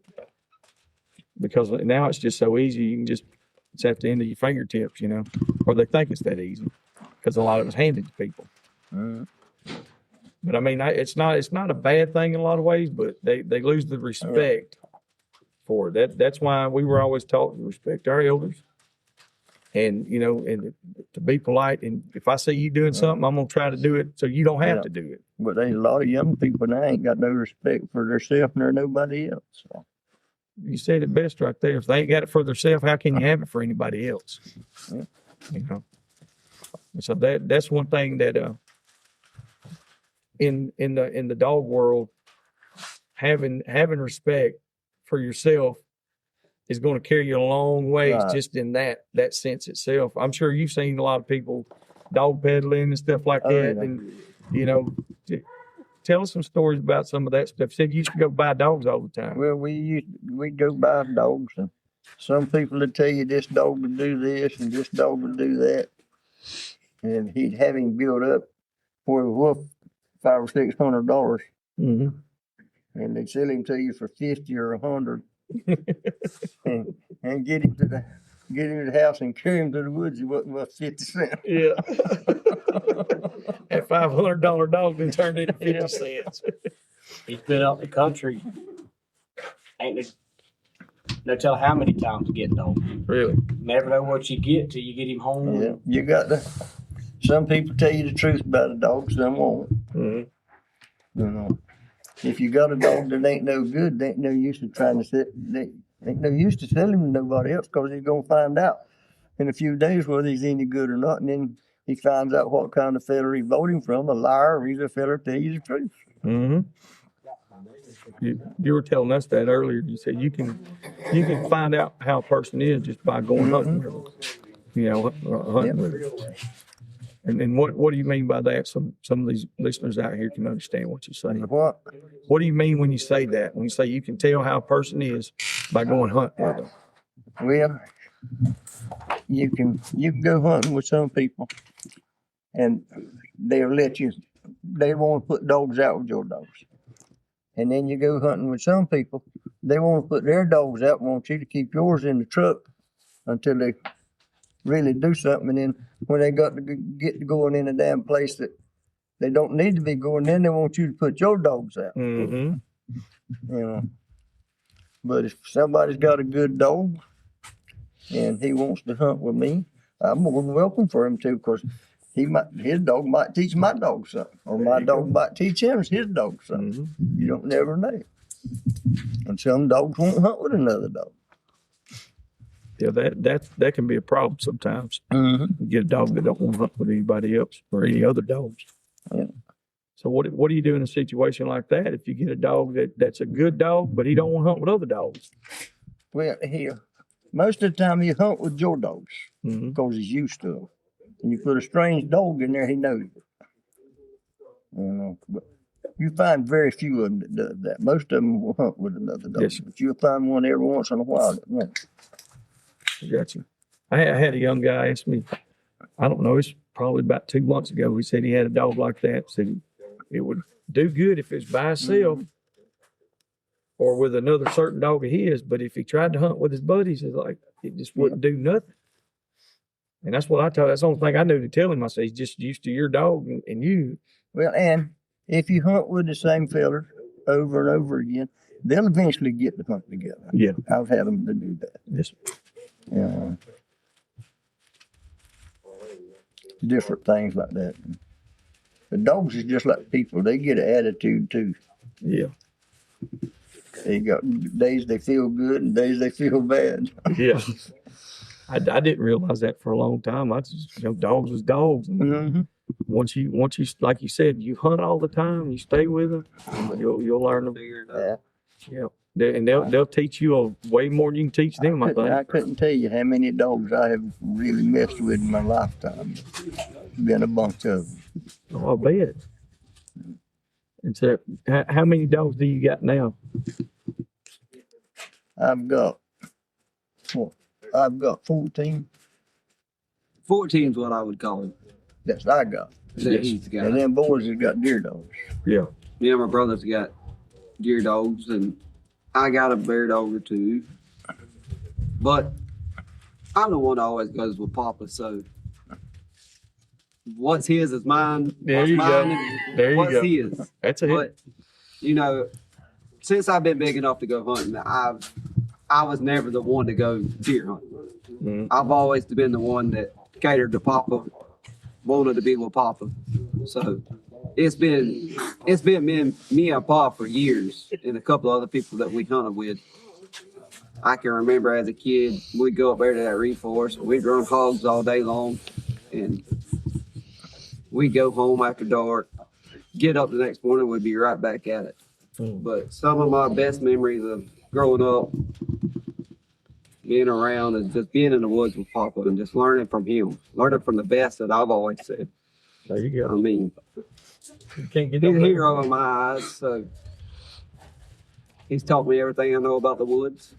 because now it's just so easy. You can it's at the end of your fingertips. You know, or they think it's that easy because a lot of it's handed to people. But I mean, it's not a bad thing in a lot of ways, but they lose the respect for it. That's why we were always taught to respect our elders, and and to be polite. And if I see you doing something, I'm gonna try to do it so you don't have to do it. But there's a lot of young people now ain't got no respect for themselves nor nobody else. So. You said it best right there. If they ain't got it for themselves, how can you have it for anybody else? You know. So that's one thing that in the dog world, having respect for yourself is going to carry you a long ways, Right. just in that sense itself. I'm sure you've seen a lot of people dog peddling and stuff like that, Yeah. and tell us some stories about some of that stuff. You said you used to go buy dogs all the time. Well, we'd go buy dogs, and some people would tell you this dog would do this and this dog would do that, and he'd have him built up for $500 or $600, Mm-hmm. and they'd sell him to you for $50 or $100, and get him to the house and carry him to the woods. He wasn't worth 50 cents. Yeah. That $500 dog then turned into 50 cents. He's been out the country. Ain't no tell how many times to get dogs. Really? Never know what you get till you get him home. Yeah, you got to. Some people tell you the truth about a dog, some won't. Mm-hmm. You know. if you got a dog that ain't no good, they ain't no use to trying to ain't no use to sell him to nobody else because he's gonna find out in a few days whether he's any good or not, and then he finds out what kind of fella he's voting from, a liar or he's a fella tell you the truth. Mm-hmm. You were telling us that earlier. You said you can find out how a person is just by going hunting with them. You know, hunting with them. And then what do you mean by that? Some of these listeners out here can understand what you're saying. What do you mean when you say that? When you say you can tell how a person is by going hunting with them? Well, you can go hunting with some people, and they'll let you. They want to put dogs out with your dogs, and then you go hunting with some people. They want to put their dogs out, want you to keep yours in the truck until they really do something, and then when they got to get to going in a damn place that they don't need to be going, then they want you to put your dogs out. Mm-hmm. You know, but if somebody's got a good dog and he wants to hunt with me, I'm more than welcome for him to, because his dog might teach my dog something, or my dog might teach his dog something. Mm-hmm. You don't never know. And some dogs won't hunt with another dog. Yeah, that can be a problem sometimes. Mm-hmm. You get a dog that don't want to hunt with anybody else or any other dogs. Yeah. So what do you do in a situation like that if you get a dog that's a good dog but he don't want to hunt with other dogs? Well, here, most of the time you hunt with your dogs because he's used to them. And you put a strange dog in there, he knows it. You know, but you find very few of them that does that. Most of them will hunt with another dog, yes, but you'll find one every once in a while that won't. Gotcha. I had a young guy ask me, I don't know, it's probably about 2 months ago. He said he had a dog like that. Said it would do good if it's by itself or with another certain dog of his. But if he tried to hunt with his buddies, it's like it just wouldn't do nothing. And that's what I told. That's the only thing I knew to tell him. I said he's just used to your dog and you. Well, and if you hunt with the same fella over and over again, they'll eventually get to hunt together. Yeah, I've had them to do that. Yes. Yeah. Different things like that. The dogs is just like people. They get an attitude too. Yeah. They got days they feel good and days they feel bad. Yeah. I didn't realize that for a long time. I just, dogs was dogs. Mm-hmm. Once you, like you said, you hunt all the time, you stay with them, you'll learn them. Yeah. And they'll teach you way more than you can teach them, I think. I couldn't tell you how many dogs I have really messed with in my lifetime. Been a bunch of them. Oh, I bet. And so, how many dogs do you got now? I've got 14. 14 is what I would call him. That's what I got. That he's got. And then boys have got deer dogs. Yeah. Me and my brother's got deer dogs, and I got a bear dog or two. But I'm the one that always goes with Papa, so what's his is mine. There you go. There you go. His. That's it. But, since I've been big enough to go hunting, I was never the one to go deer hunting. Mm-hmm. I've always been the one that catered to Papa, wanted to be with Papa. So it's been me and Pa for years, and a couple other people that we hunted with. I can remember as a kid, we'd go up there to that reed forest, we'd run hogs all day long, and we'd go home after dark, get up the next morning, we'd be right back at it. But some of my best memories of growing up, being around, is just being in the woods with Papa and just learning from him, learning from the best that I've always said. There you go. I mean, you can't get he's a hero in my eyes, so he's taught me everything I know about the woods.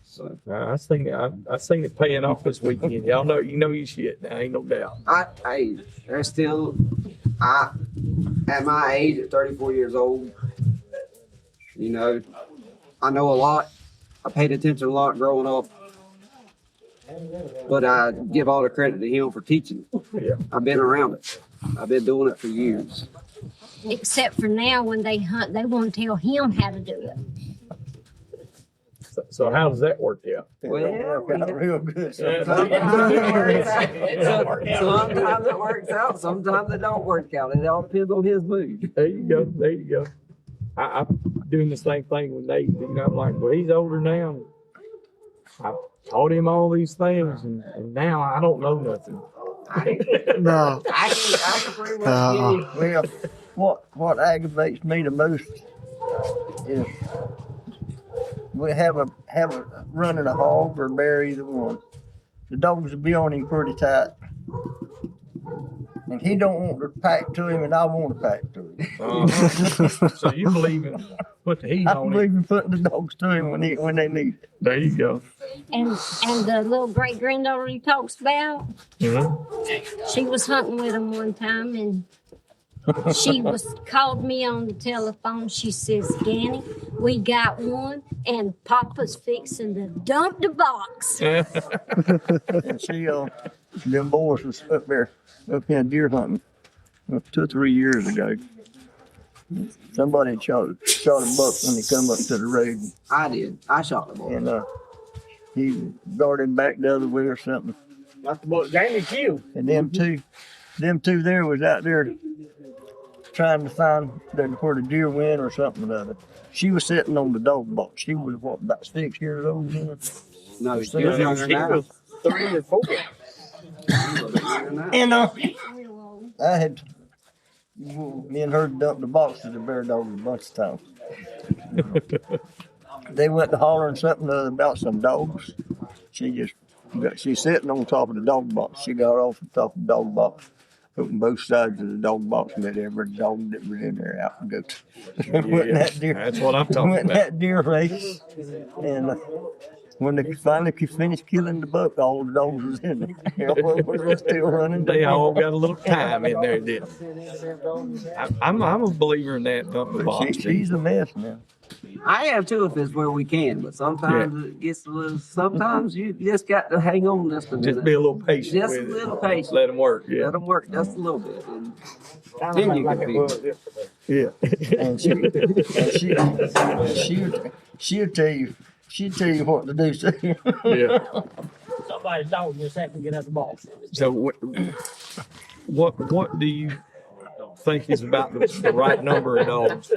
So I seen it paying off this weekend. Y'all know you shit. Now ain't no doubt. There's still at my age, at 34 years old, I know a lot. I paid attention a lot growing up, but I give all the credit to him for teaching. Yeah. I've been around it. I've been doing it for years. Except for now, when they hunt, they want to tell him how to do it. So how does that work out? It don't work out real good. Sometimes it works out. Sometimes it works out. Sometimes it don't work out. It all depends on his mood. There you go. There you go. I'm doing the same thing with Nate. You know, I'm like, well, he's older now. I taught him all these things, and now I don't know nothing. No. I can pretty much get him. Well, what aggravates me the most is we have a running a hog or bear, either one. The dogs will be on him pretty tight, and he don't want to pack to him, and I want to pack to him. So you believe in put the heat I on believe him? in putting the dogs to him when they need it. There you go. And the little great granddaughter he talks about, she was hunting with him one time, and she called me on the telephone. She says, "Danny, we got one, and Papa's fixing to dump the box." And them boys was up here deer hunting 2 or 3 years ago. Somebody shot a buck when he come up to the road, I did. I shot the ball. and he darted back the other way or something. That's what Danny killed. And them two there was out there trying to find where the deer went or something or other. She was sitting on the dog box. She was about 6 years old. No, she was younger than that. 3 or 4. And I had me and her dumped the box to the bear dog a bunch of times. They went to hollering something about some dogs. She's sitting on top of the dog box. She got off the top of the dog box, opened both sides of the dog box, and let every dog that was in there out and go. That's what I'm talking Went about. that deer race, and when they finally finished killing the buck, all the dogs was in there. All was still running. They all got a little time in there, didn't they? I'm a believer in that dumping box. She's a mess now. I am too if it's where we can, but sometimes it gets a little. Sometimes you just got to hang on just a minute. Just be a little patient. Just a with little it. patient. Let them work. Yeah. Let them work just a little bit. And then you can be. Yeah. And she'll tell you what to do. Yeah. Somebody's dog just happened to get out the box. So what do you think is about the right number of dogs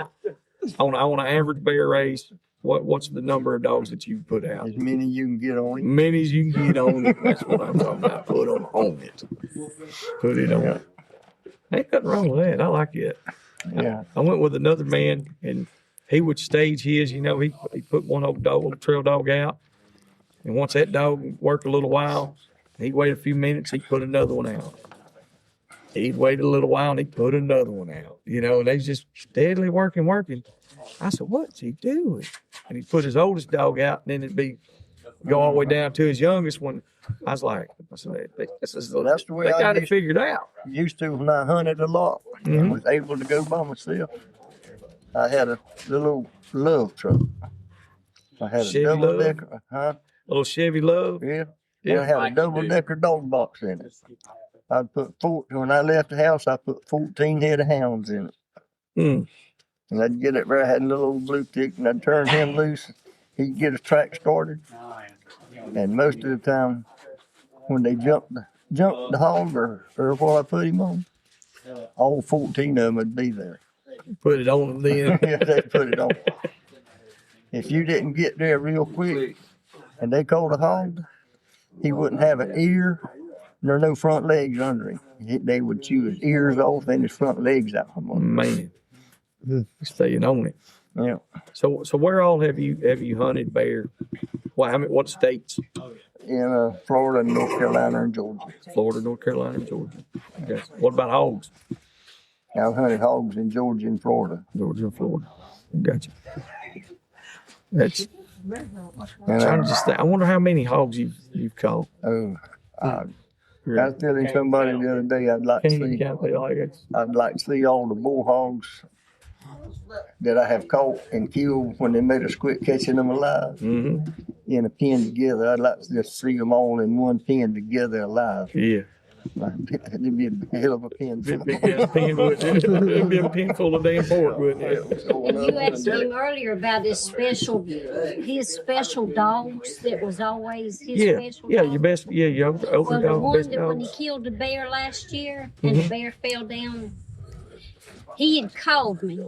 on an average bear race? What's the number of dogs that you put out? As many you can get on it. Many as you can get on it. That's what I'm talking about. Put them on it. Put it on it. Ain't nothing wrong with that. I like it. Yeah. I went with another man, and he would stage his. You know, he put one old trail dog out, and once that dog worked a little while, he'd wait a few minutes. He'd put another one out. He'd wait a little while, and he'd put another one out. You know, and they just steadily working. I said, "What's he doing?" And he put his oldest dog out, and then it'd go all the way down to his youngest one. I said, That's the way they I got it used- figured out. Used to when I hunted a lot. I was able to go by myself. I had a little love truck. I had a Chevy double Love? decker. Little Chevy Love. Yeah. Yeah. I had a double decker dog box in it. When I left the house, I put 14 head of hounds in it. Mm. And I'd get it where I had a little old blue tick, and I'd turn him loose. He'd get a track started. And most of the time, when they jumped the hog or what I put him on, all 14 of them would be there. Put it on them then. Yeah, they put it on. If you didn't get there real quick and they called a hog, he wouldn't have an ear nor no front legs under him. They would chew his ears off and his front legs out. Man, staying on it. Yeah. So where all have you hunted bear? What states? In Florida, North Carolina, and Georgia. Florida, North Carolina, and Georgia. Okay. What about hogs? I've hunted hogs in Georgia and Florida. Georgia and Florida. Gotcha. That's. And Trying to just think. I wonder how many hogs you've caught. I was telling somebody the other day I'd like to see all the bull hogs that I have caught and killed when they made us quit catching them alive in a pen together. I'd like to just see them all in one pen together alive. Yeah. It'd be a hell of a pin. Big ass pen, wouldn't it? It'd be a pen full of damn pork, wouldn't it? You asked him earlier about his special dogs that was always his special Yeah, dog. your best, your older Well, the dog, one best that when he dogs. killed the bear last year and the bear fell down, he had called me.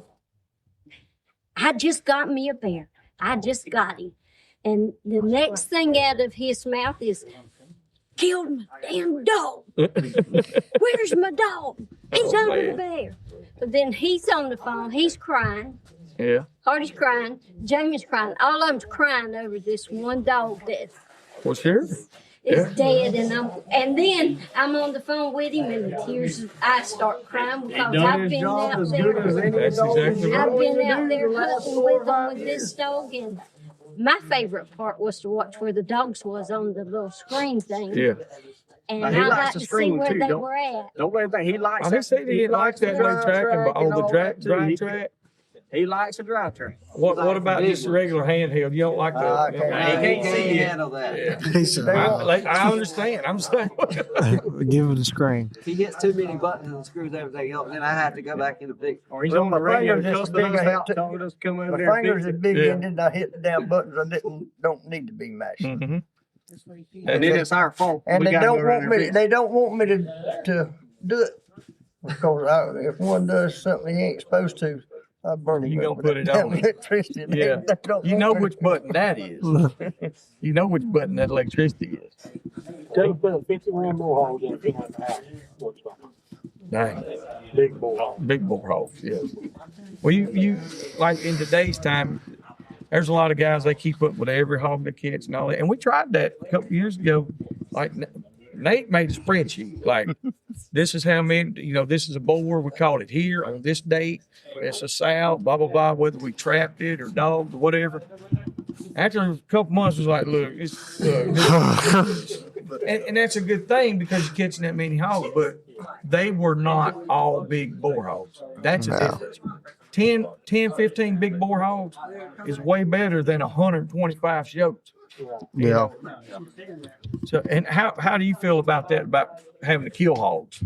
I just got me a bear. I just got him. And the next thing out of his mouth is, killed my damn dog. Where's my dog? He's under the bear. But then he's on the phone. He's crying. Yeah, Hardy's crying. Jamie's crying. All of them's crying over this one dog that well, sure. is Yeah. dead. And then I'm on the phone with him, and the tears. I start crying because I've been out That's there. exactly I've right. been out there hunting with them with this dog, and my favorite part was to watch where the dogs was on the little screen thing. Yeah. And Now, he I likes got to to see scream, where too, they don't- were at. Don't let him think he likes I that. didn't say they didn't like that dry lane tracking, but track on and the all dry that, too. track. He likes a dry track. What about just a regular handheld? You don't like the? I can't- He can't see it. handle that. Yeah. He said, I understand. I'm saying. give it a screen. If he hits too many buttons and screws everything up, then I have to go back in the fix. Or he's Well, on the my radio fingers is cussing big, us I out, hate to- telling us to come over My there and fingers fix is it. big Yeah. ended. I hit the damn buttons. I don't need to be mashed. Mm-hmm. And then it's our fault. And We they gotta go don't around want and me. fix it. They don't want me to do it because if one does something he ain't supposed to, I burn him. You up gonna with put it that on him. electricity. They- Yeah. they don't You want know me which to- button that is. You know which button that electricity is. Tell him to put a 50 ram bull hogs in front of the house. Dang. Big bull hog. Big bull hogs, yeah. Well, you like in today's time, there's a lot of guys they keep up with every hog they catch and all that. And we tried that a couple years ago. Like Nate made a spreadsheet. Like this is how many. This is a boar. We caught it here on this date. It's a sow. Blah blah blah. Whether we trapped it or dogged or whatever. After a couple months, it was like, look, and that's a good thing because you're catching that many hogs. But they were not all big boar hogs. That's a difference. 10, 15 big boar hogs is way better than 125 shows. Yeah. So, and how do you feel about that? About having to kill hogs?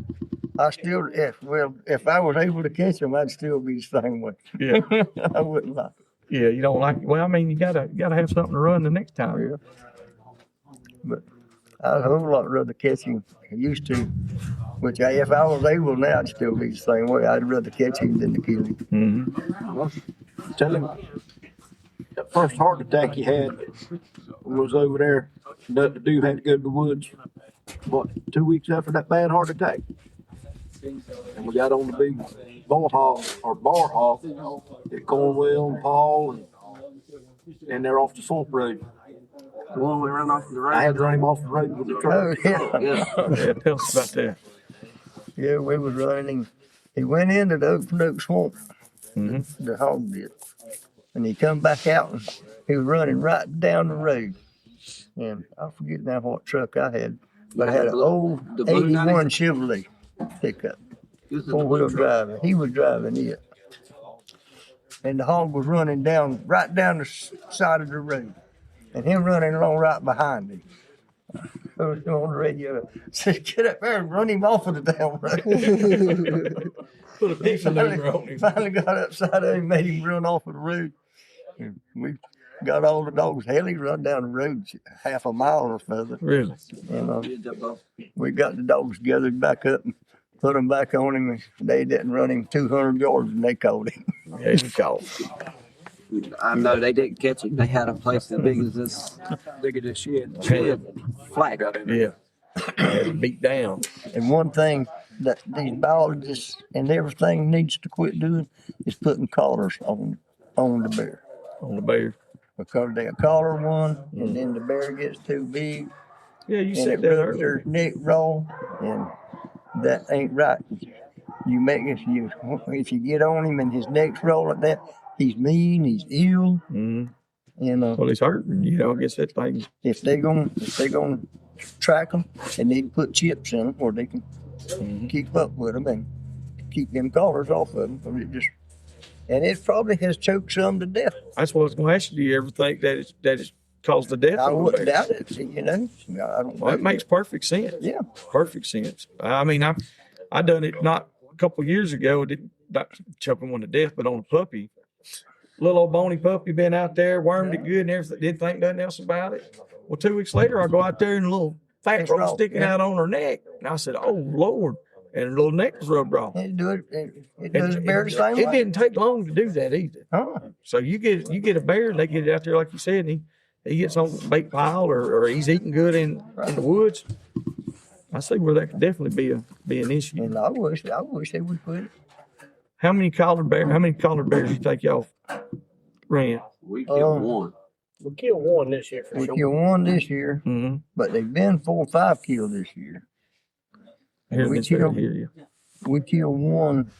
I still, if I was able to catch them, I'd still be the same way. Yeah, I wouldn't lie. yeah. You don't like. Well, I mean, you gotta have something to run the next time. Yeah. But I'd a whole lot rather catch him. I used to, which if I was able now, I'd still be the same way. I'd rather catch him than to kill him. Mm-hmm. Tell him that first heart attack he had was over there. The dude had to go to the woods. What, 2 weeks after that bad heart attack? And we got on the big bar hog at Cornwell and Paul, and they're off the swamp road. The one we run off the road. I had to run him off the road with the truck. Oh yeah, Yeah, tell us about that. yeah. We was running him. He went into the open oak swamp. Mm-hmm. The hog did, and he come back out and he was running right down the road. And I forget now what truck I had, but I had an old The blue 81 90? Chevrolet pickup, This is the 4-wheel blue truck. drive. He was driving it, and the hog was running right down the side of the road, and him running along right behind him. I was on the radio. Said, "Get up there and run him off of the damn road." Put a piece of maneuver on him. Finally got upside down and made him run off of the road. And we got all the dogs. Hell, he run down the road half a mile or further. Really? And Did that both. we got the dogs gathered back up and put them back on him. And they didn't run him 200 yards and they caught him. Yeah, you caught. I know they didn't catch him. They had a place as big as this. Big as this shed. Flag got in there. Yeah. Had him beat down. And one thing that these biologists and everything needs to quit doing is putting collars on the bear. On the bear. Because they collar one and then the bear gets too big Yeah, you and said it that rubs earlier. their neck raw, and that ain't right. You make if you get on him and his neck's raw like that, he's mean, he's ill, Mm-hmm. and Well, he's hurting. I guess that thing. if they gonna track them, they need to put chips in them where they can keep up with them and keep them collars off of them. And it probably has choked some to death. That's what I was going to ask you. Do you ever think that it's caused the death I of a wouldn't bear. doubt it, you know. I don't Well, know. it makes perfect sense. Yeah. Perfect sense. I mean, I done it not a couple of years ago. Didn't not choking one to death, but on a puppy. Little old bony puppy been out there, wormed it good and everything. Didn't think nothing else about it. Well, 2 weeks later, I go out there and a little fat It's roll raw, sticking yeah. out on her neck. And I said, "Oh Lord!" And her little neck was rubbed off. It does And a bear the same it way. didn't take long to do that either. Oh, So you get a bear, and they get it out there like you said, and he gets on the bait pile, or he's eating good in the woods. I see where that could definitely be an issue. and I wish they would put it. How many collared bears you think y'all ran? We killed one. We killed one this year for We sure. killed one this year, Mm-hmm. but they've been 4 or 5 killed this year. Here, We Miss Bear, killed- hear you. We killed one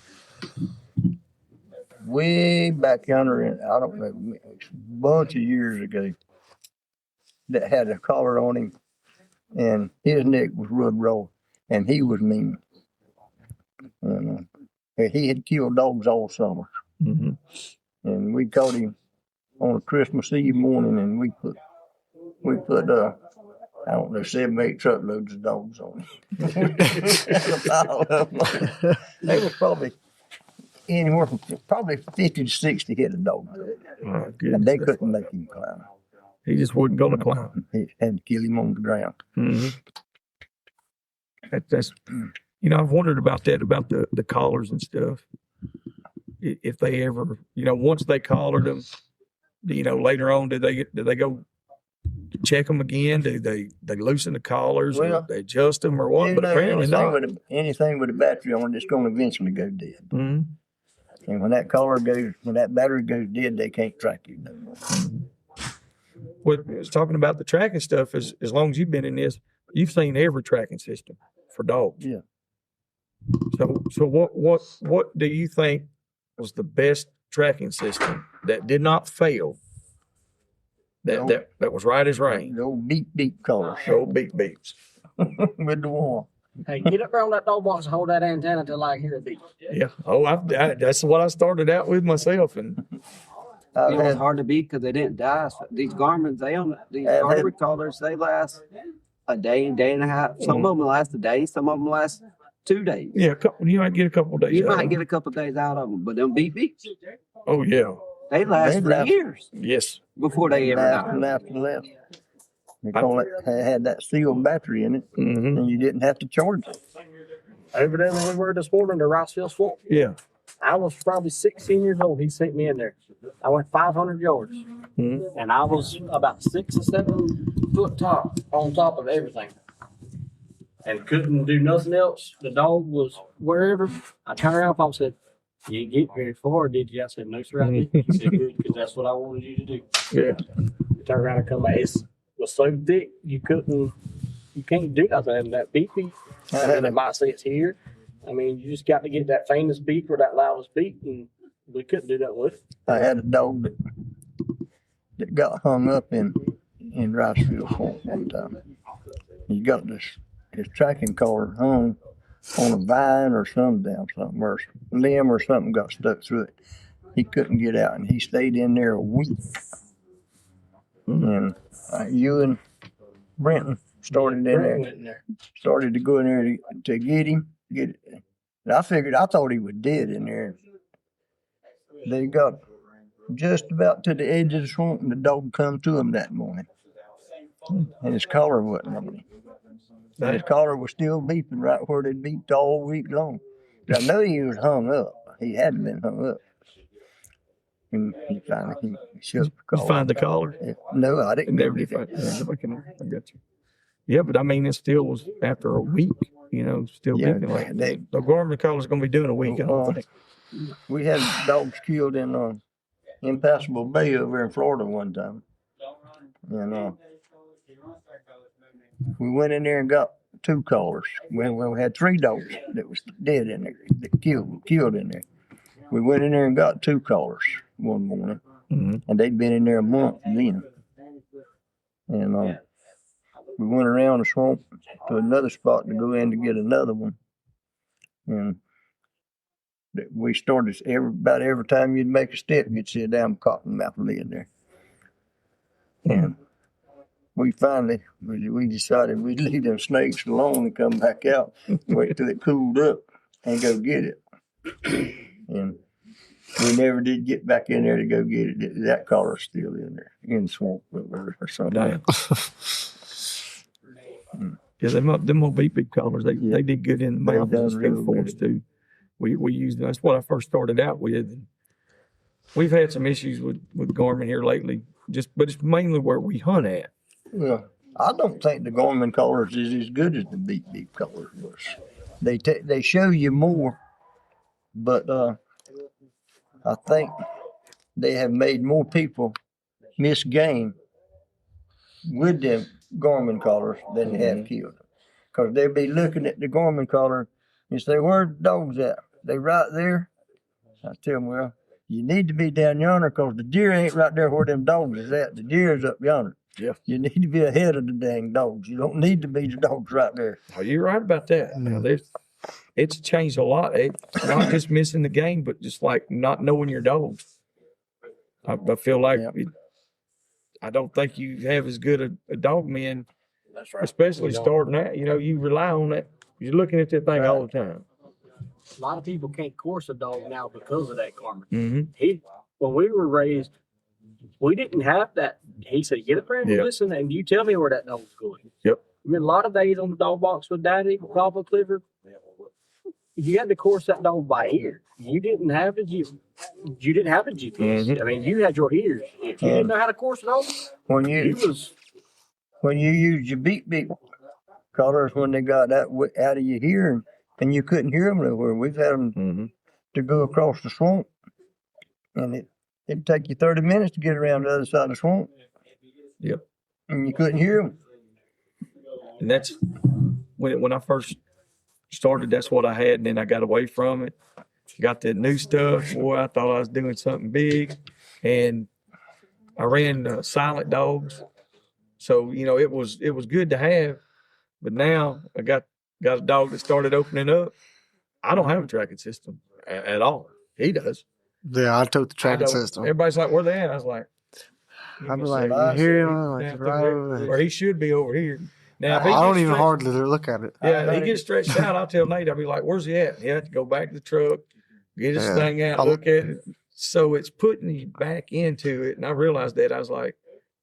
way back yonder in, I don't know, a bunch of years ago that had a collar on him, and his neck was rubbed raw, and he was mean. And, he had killed dogs all summer, Mm-hmm. and we caught him on a Christmas Eve morning, and we put I don't know, 7, 8 truckloads of dogs on him. A pile of them. They was probably anywhere from probably 50 to 60 head of dogs. Oh, And goodness. they couldn't make him climb. He just wasn't going to climb. He had to kill him on the ground. Mm-hmm. That's I've wondered about that, about the collars and stuff. If they ever, once they collared them, later on, did they go check them again? Do they loosen the collars, or Well, they adjust them, or what? You But know, apparently not. anything with a battery on it's going to eventually go dead. Mm-hmm. And when that battery goes dead, they can't track you no more. Well, it's talking about the tracking stuff. As long as you've been in this, you've seen every tracking system for dogs. Yeah. So what do you think was the best tracking system that did not fail? That was right as rain. The old beep colors The old beep beeps. with the warm. Hey, get up around that dog box and hold that antenna till I hear it beep. Yeah. Oh, that's what I started out with myself, and I've It was had, hard to beat because they didn't die. So these Garmins, these I've had- Garmin collars, they last a day and a half. Some of them last a day. Some of them last 2 days. yeah, you might get a couple of days. You out of might them. get a couple of days out of them, but them beeps, Oh yeah. they last They for last. years Yes. before they ever last die. and last and last. Because it had that sealed battery in it, Mm-hmm. and you didn't have to charge it. Over there when we were this morning to Ricefield Swamp, Yeah. I was probably 16 years old. He sent me in there. I went 500 yards, Mm-hmm. and I was about 6 or 7 foot on top of everything, and couldn't do nothing else. The dog was wherever. I turned around, Pop said, "You didn't get very far, did you?" I said, "No, sir, I didn't." He said, "Good, because that's what I wanted you to do." Yeah. Turn around and come back. It was so thick you can't do nothing. That beep beep. I mean, it might say it's here. I mean, you just got to get that faintest beep or that loudest beep, and we couldn't do that with it. I had a dog that got hung up in Ricefield Swamp one time. He got his tracking collar hung on a vine or something, or limb or something got stuck through it. He couldn't get out, and he stayed in there a week. And you and Brenton started in there. Went in there. Started to go in there to get him. And I thought he was dead in there. They got just about to the edge of the swamp, and the dog come to him that morning. And his collar wasn't on him. And his collar was still beeping right where they beeped all week long. I know he was hung up. He hadn't been hung up. And he finally shook the You collar. find the collar. No, I didn't. Never did find. Yeah, I got you. Yeah, but I mean, it still was after a week. Still Yeah, beeping like they- the Gorman collar's going to be doing a week. I don't think. We had dogs killed in Impassable Bay over in Florida one time. And we went in there and got 2 collars. We had 3 dogs that was dead in there, that killed in there. We went in there and got 2 collars one morning, Mm-hmm. and they'd been in there a month then. And we went around the swamp to another spot to go in to get another one. And we started about every time you'd make a step, you'd see a damn cottonmouth laying there. And we finally, we decided we'd leave them snakes alone and come back out, wait till it cooled up and go get it. And we never did get back in there to go get it. That collar's still in there, in the swamp or something. Damn. Yeah, them old big collars, they did good in the They mountains done and real forests good. too. We used that's what I first started out with. We've had some issues with Garmin here lately, but it's mainly where we hunt at. Well, I don't think the Gorman colors is as good as the beep colors was. They show you more, but I think they have made more people miss game with them Gorman colors than they have killed them. Because they'll be looking at the Gorman color and say, "Where's the dogs at? They right there?" I tell them, "Well, you need to be down yonder because the deer ain't right there where them dogs is at. The deer is up yonder. Yeah. You need to be ahead of the dang dogs. You don't need to be the dogs right there." Oh, you're right about that. Now, it's changed a lot. It's not just missing the game, but just like not knowing your dogs. I feel like I don't think you have as good a dog man, especially starting out. You rely on that. You're looking at that thing all the time. A lot of people can't course a dog now because of that, Carmen. Mm-hmm. When we were raised, we didn't have that. He said, "Get up there and listen, and you tell me where that dog's going." Yep. I mean, a lot of days on the dog box with Daddy, Papa Clifford, you had to course that dog by ear. You didn't have a GPS. Mm-hmm. I mean, you had your ears. If you didn't know how to course a dog, When you use your beep colors when they got that out of your hearing and you couldn't hear them nowhere. We've had them to go across the swamp, and it'd take you 30 minutes to get around the other side of the swamp. Yep. And you couldn't hear them. And that's when I first started, that's what I had. And then I got away from it. Got that new stuff. Boy, I thought I was doing something big. And I ran silent dogs. So, it was good to have. But now I got a dog that started opening up. I don't have a tracking system at all. He does. Yeah, I took the tracking system. Everybody's like, where they at? I was like, I'd be like, you hear him? Like, right over there. Or he should be over here. Now, I don't even hardly look at it. Yeah, he gets stretched out. I'll tell Nate, I'll be like, where's he at? He had to go back to the truck, get his thing out, look at it. So it's putting you back into it. And I realized that. I was like,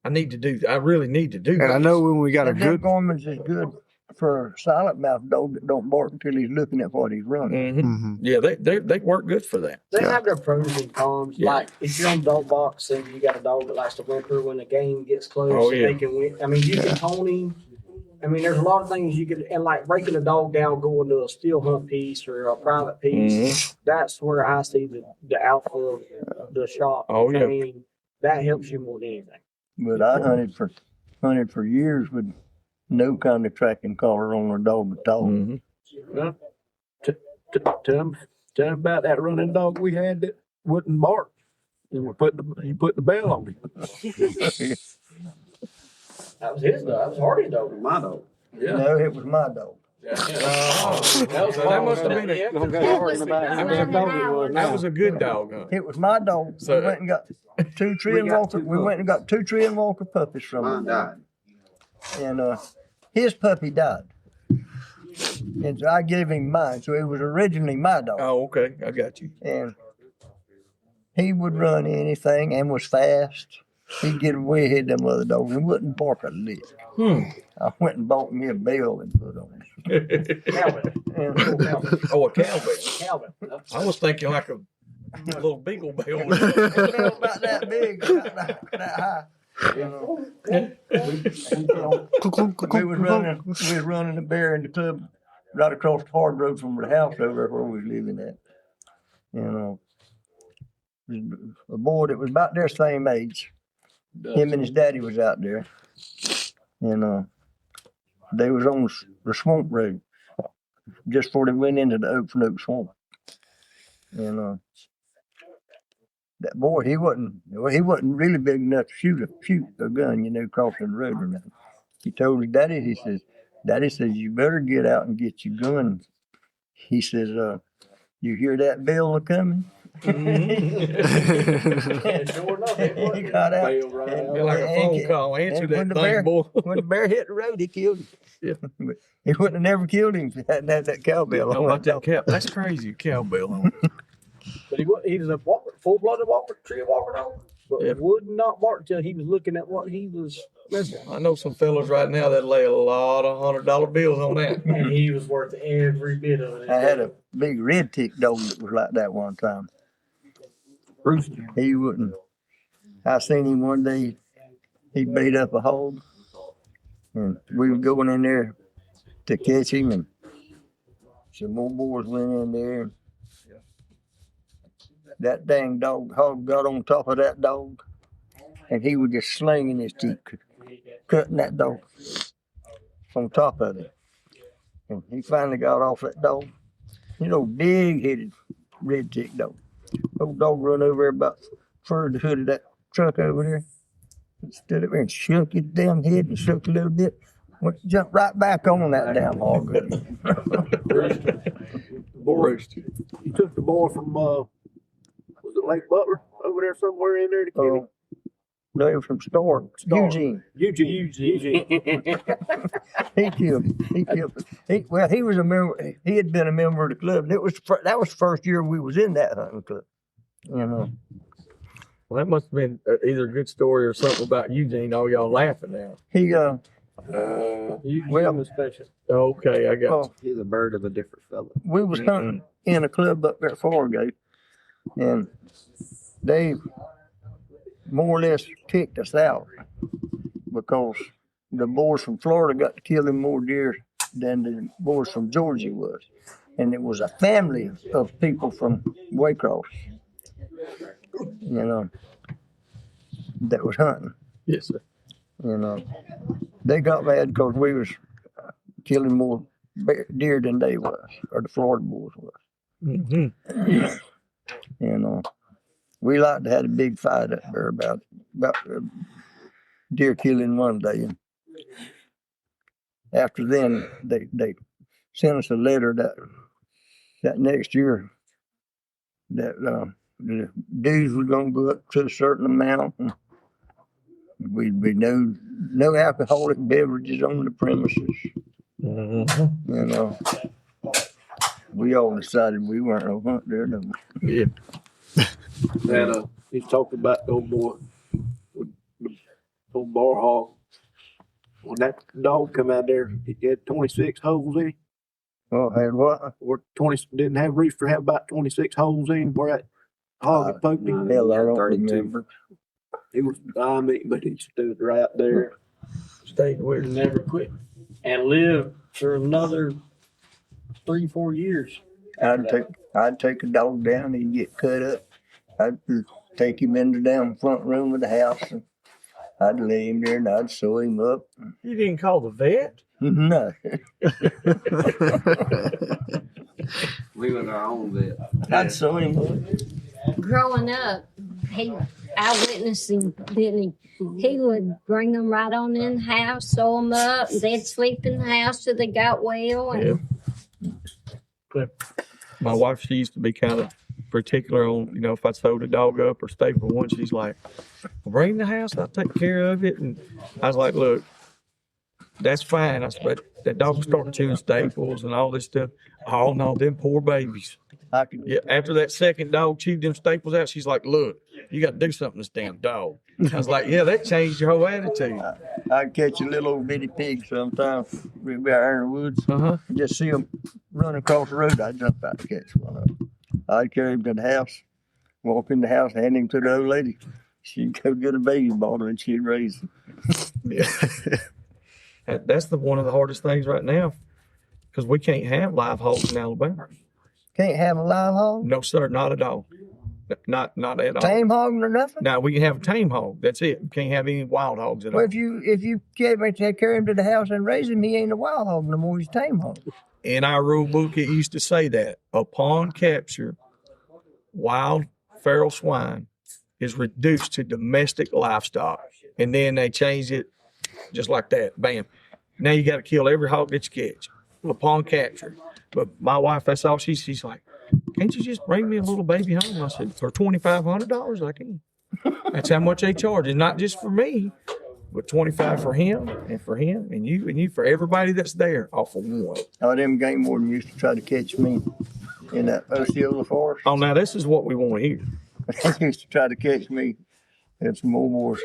I really need to do that. And I know when we got a good Gorman's is good for a silent mouth dog that don't bark until he's looking at what he's running. Mm-hmm. Yeah, they work good for that. They have their pros and cons. Yeah. Like if you're on the dog box and you got a dog that likes to whimper when the game gets close, they can win. I mean, you can hone him. I mean, there's a lot of things you could, and like breaking a dog down, going to a still hunt piece or a private piece. That's where I see the alpha of the shot. Oh yeah. I mean, that helps you more than anything. But I hunted for years with no kind of tracking collar on a dog at all. Mm-hmm. Well, tell him about that running dog we had that wouldn't bark. And you put the bell on him. That was his dog. That was Hardy's dog. My dog. Yeah. No, it was my dog. That must have been that was a good dog, huh? It was my dog. So, we went and got two tree and walker. We went and got 2 tree and walker puppies from him. Mine died. And his puppy died. And so I gave him mine. So it was originally my dog. Oh, okay. I got you. And he would run anything and was fast. He'd get way ahead of them other dogs and wouldn't bark a lick. I went and bought me a bell and put on it. Calvin. Oh, a cowbell. Calvin. I was thinking like a little beagle bell. About that big, about that high. You know, we was running a bear in the club right across the hard road from the house over there where we was living at. You know, a boy that was about their same age. Him and his daddy was out there, and they was on the swamp road just before they went into the Oak Swamp. And that boy, he wasn't really big enough to shoot a gun, crossing the road or nothing. He told his daddy, Daddy says, you better get out and get your gun. He says, you hear that bell a coming? And sure enough, it He wasn't. got out. Bailed right out. Be like a phone call. Answer that thing, boy. When the bear hit the road, he killed him. Yeah. He wouldn't have never killed him if he hadn't had that cowbell How on about that that cow? That's crazy. Cowbell on. But he was a full-blooded walker, tree walker dog. But Yeah. would not bark until he was looking at what he was missing. I know some fellas right now that lay a lot of $100 bills on that. And he was worth every bit of it. I had a big red tick dog that was like that one time. Rooster. He wouldn't. I seen him one day. He beat up a hog, and we were going in there to catch him, and some more boys went in there. And that dang hog got on top of that dog, and he was just slinging his teeth, cutting that dog on top of it. And he finally got off that dog. You know, big-headed red tick dog. Old dog run over there about furred the hood of that truck over there. Stood up there and shook his damn head and shook a little bit. Jumped right back on that damn hog. Boars. You took the boy from, was it Lake Butler over there somewhere in there to kill him? No, he was from Storm. Eugene. Eugene. He killed him. He killed him. He was a member. He had been a member of the club. And that was the first year we was in that hunting club. You know. Well, that must have been either a good story or something about Eugene. All y'all laughing now. He Eugene was special. Okay, I got you. He's a bird of a different fellow. we was hunting in a club up there at Fargo, and they more or less kicked us out because the boys from Florida got to killing more deer than the boys from Georgia was. And it was a family of people from Waycross, you know, that was hunting. Yes, sir. You know, they got mad because we was killing more deer than they was, or the Florida boys was. Mm-hmm. You know, we like to have a big fight up there about deer killing one day. And after then, they sent us a letter that next year that the dues was going to go up to a certain amount. And we'd be no alcoholic beverages on the premises. Mm-hmm. You know, we all decided we weren't going to hunt there no more. Yeah. That he's talking about the old boy with the old bar hog. When that dog come out there, he had 26 holes in him. Oh, had what? Or 20 didn't have reef for have about 26 holes in him where that hog had poked him. Hell, I don't 32. remember. He was I mean, but he stood right there. Stayed with And never quit. And lived for another 3-4 years. I'd take a dog down, he'd get cut up. I'd take him in the damn front room of the house, and I'd lay him there and I'd sew him up. You didn't call the vet? No. We were our own vet. I'd sew him up. Growing up, I witnessed him, didn't he? He would bring them right on in the house, sew them up, and they'd sleep in the house till they got well. And My wife, she used to be kind of particular on, if I sewed a dog up or stapled one, she's like, bring the house, I'll take care of it. And I was like, look, that's fine. I said, but that dog started chewing staples and all this stuff. Oh, no, them poor babies. Yeah, after that second dog chewed them staples out, she's like, look, you got to do something to this damn dog. I was like, yeah, that changed your whole attitude. I'd catch a little old bitty pig sometimes. We'd be out there in the woods. Uh-huh. Just see them run across the road. I'd jump out to catch one of them. I'd carry him to the house, walk in the house, hand him to the old lady. She'd go get a baby bottle and she'd raise him. Yeah. That's one of the hardest things right now because we can't have live hogs in Alabama. Can't have a live hog? No, sir, not at all. Not at all. Tame hog or nothing? Now we can have a tame hog. That's it. We can't have any wild hogs at Well, all. if you carry him to the house and raise him, he ain't a wild hog no more. He's a tame hog. In our rule book, it used to say that upon capture, wild feral swine is reduced to domestic livestock. And then they changed it just like that. Bam. Now you got to kill every hog that you catch upon capture. But my wife, that's all she's like, can't you just bring me a little baby home? I said, for $2,500, I can. That's how much they charge. And not just for me, but 25 for him and you for everybody that's there off of one. Oh, them game warden used to try to catch me in that Osceola forest. Oh, now this is what we want to hear. They used to try to catch me at some old boys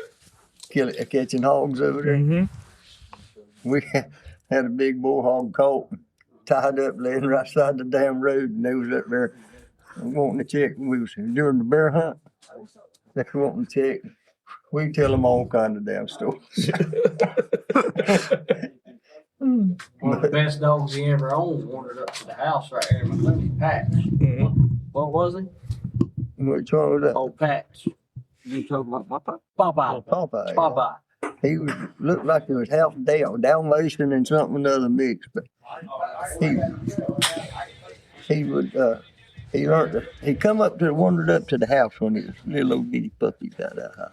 catching hogs over there. Mm-hmm. We had a big bull hog caught, tied up, laying right side the damn road, and they was up there wanting to check. We was during the bear hunt. They were wanting to check. We tell them all kind of damn stories. One of the best dogs he ever owned wandered up to the house right there in McClellan, Patch. Mm-hmm. What was he? Which one was that? Old Patch. You talking about Popeye? Popeye. Popeye. Popeye. He was looked like he was half Dalmatian and something other mix, but he learned he wandered up to the house when he was little old bitty puppy about that high.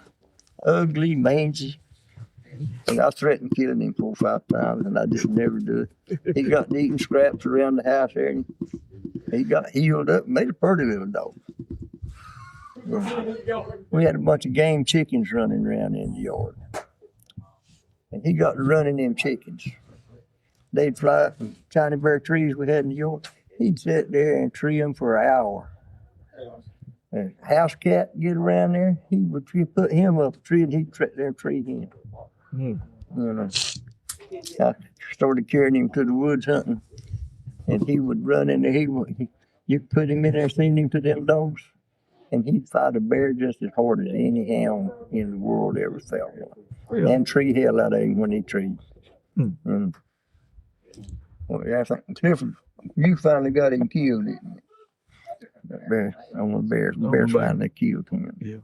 Ugly, mangy. And I threatened killing him 4 or 5 times, and I just never do it. He got eating scraps around the house there, and he got healed up and made a pretty little dog. We had a bunch of game chickens running around in the yard. And he got to running them chickens. They'd fly up from tiny bare trees we had in the yard. He'd sit there and tree them for an hour. And house cat get around there, he would put him up a tree and he'd sit there and tree him. Mm. You know, I started carrying him to the woods hunting, and he would run in there. You put him in there, send him to them dogs, and he'd fight a bear just as hard as any hound in the world ever felt one. Really? And tree hell out of him when he treed. Mm. Well, I think Cliff, you finally got him killed, didn't you? That bear, on the bears finally killed him. Yeah.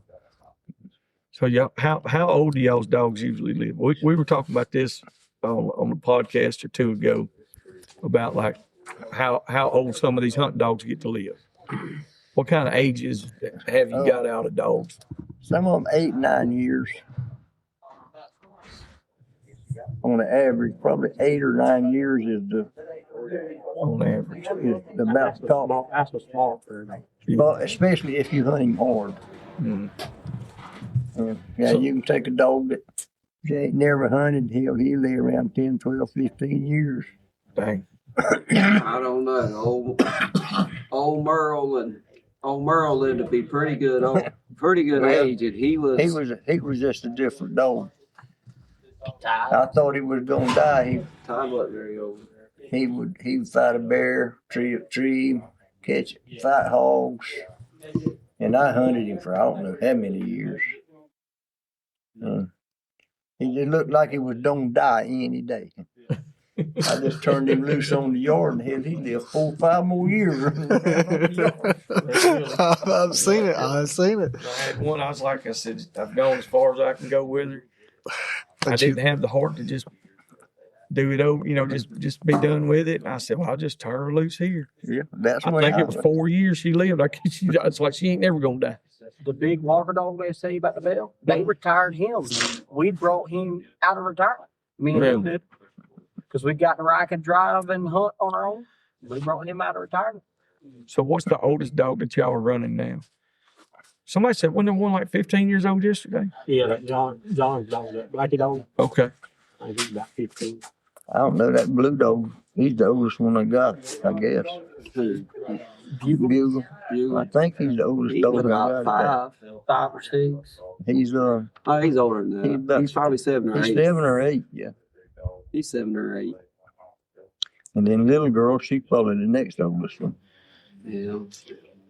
So y'all, how old do y'all's dogs usually live? We were talking about this on a podcast or two ago about like how old some of these hunting dogs get to live. What kind of ages have you got out of dogs? Some of them 8, 9 years. On the average, probably 8 or 9 years is On average. about the top. That's a small bird. But especially if you hunt him hard. Mm. Yeah, you can take a dog that ain't never hunted, he'll live around 10, 12, 15 years. Dang. I don't know. Old Merle lived to be pretty good age, and he was just a different dog. I thought he was gonna die. Time wasn't very old. He would fight a bear, tree, fight hogs, and I hunted him for I don't know how many years. He looked like he was gonna die any day. I just turned him loose on the yard, and he lived 4 or 5 more years. I've seen it. I've seen it. I had one. I said, I've gone as far as I can go with her. I didn't have the heart to just do it over, just be done with it. And I said, well, I'll just turn her loose here. Yeah, that's I think it was 4 years she lived. It's like she ain't never gonna die. The big walker dog they say about the bell, they retired him. We brought him out of retirement. Me and him did. Because we got to ride and drive and hunt on our own. We brought him out of retirement. So what's the oldest dog that y'all are running now? Somebody said, wasn't there one like 15 years old yesterday? Yeah, that John's dog, that Blackie dog. Okay. I think he's about 15. I don't know that blue dog. He's the oldest one I got, I guess. Bugle. I think he's the oldest He's dog I about got. 5 or 6. He's Oh, he's older than that. He's probably 7 or 8. he's 7 or 8, yeah. He's 7 or 8. And then little girl, she probably the next oldest one. Yeah.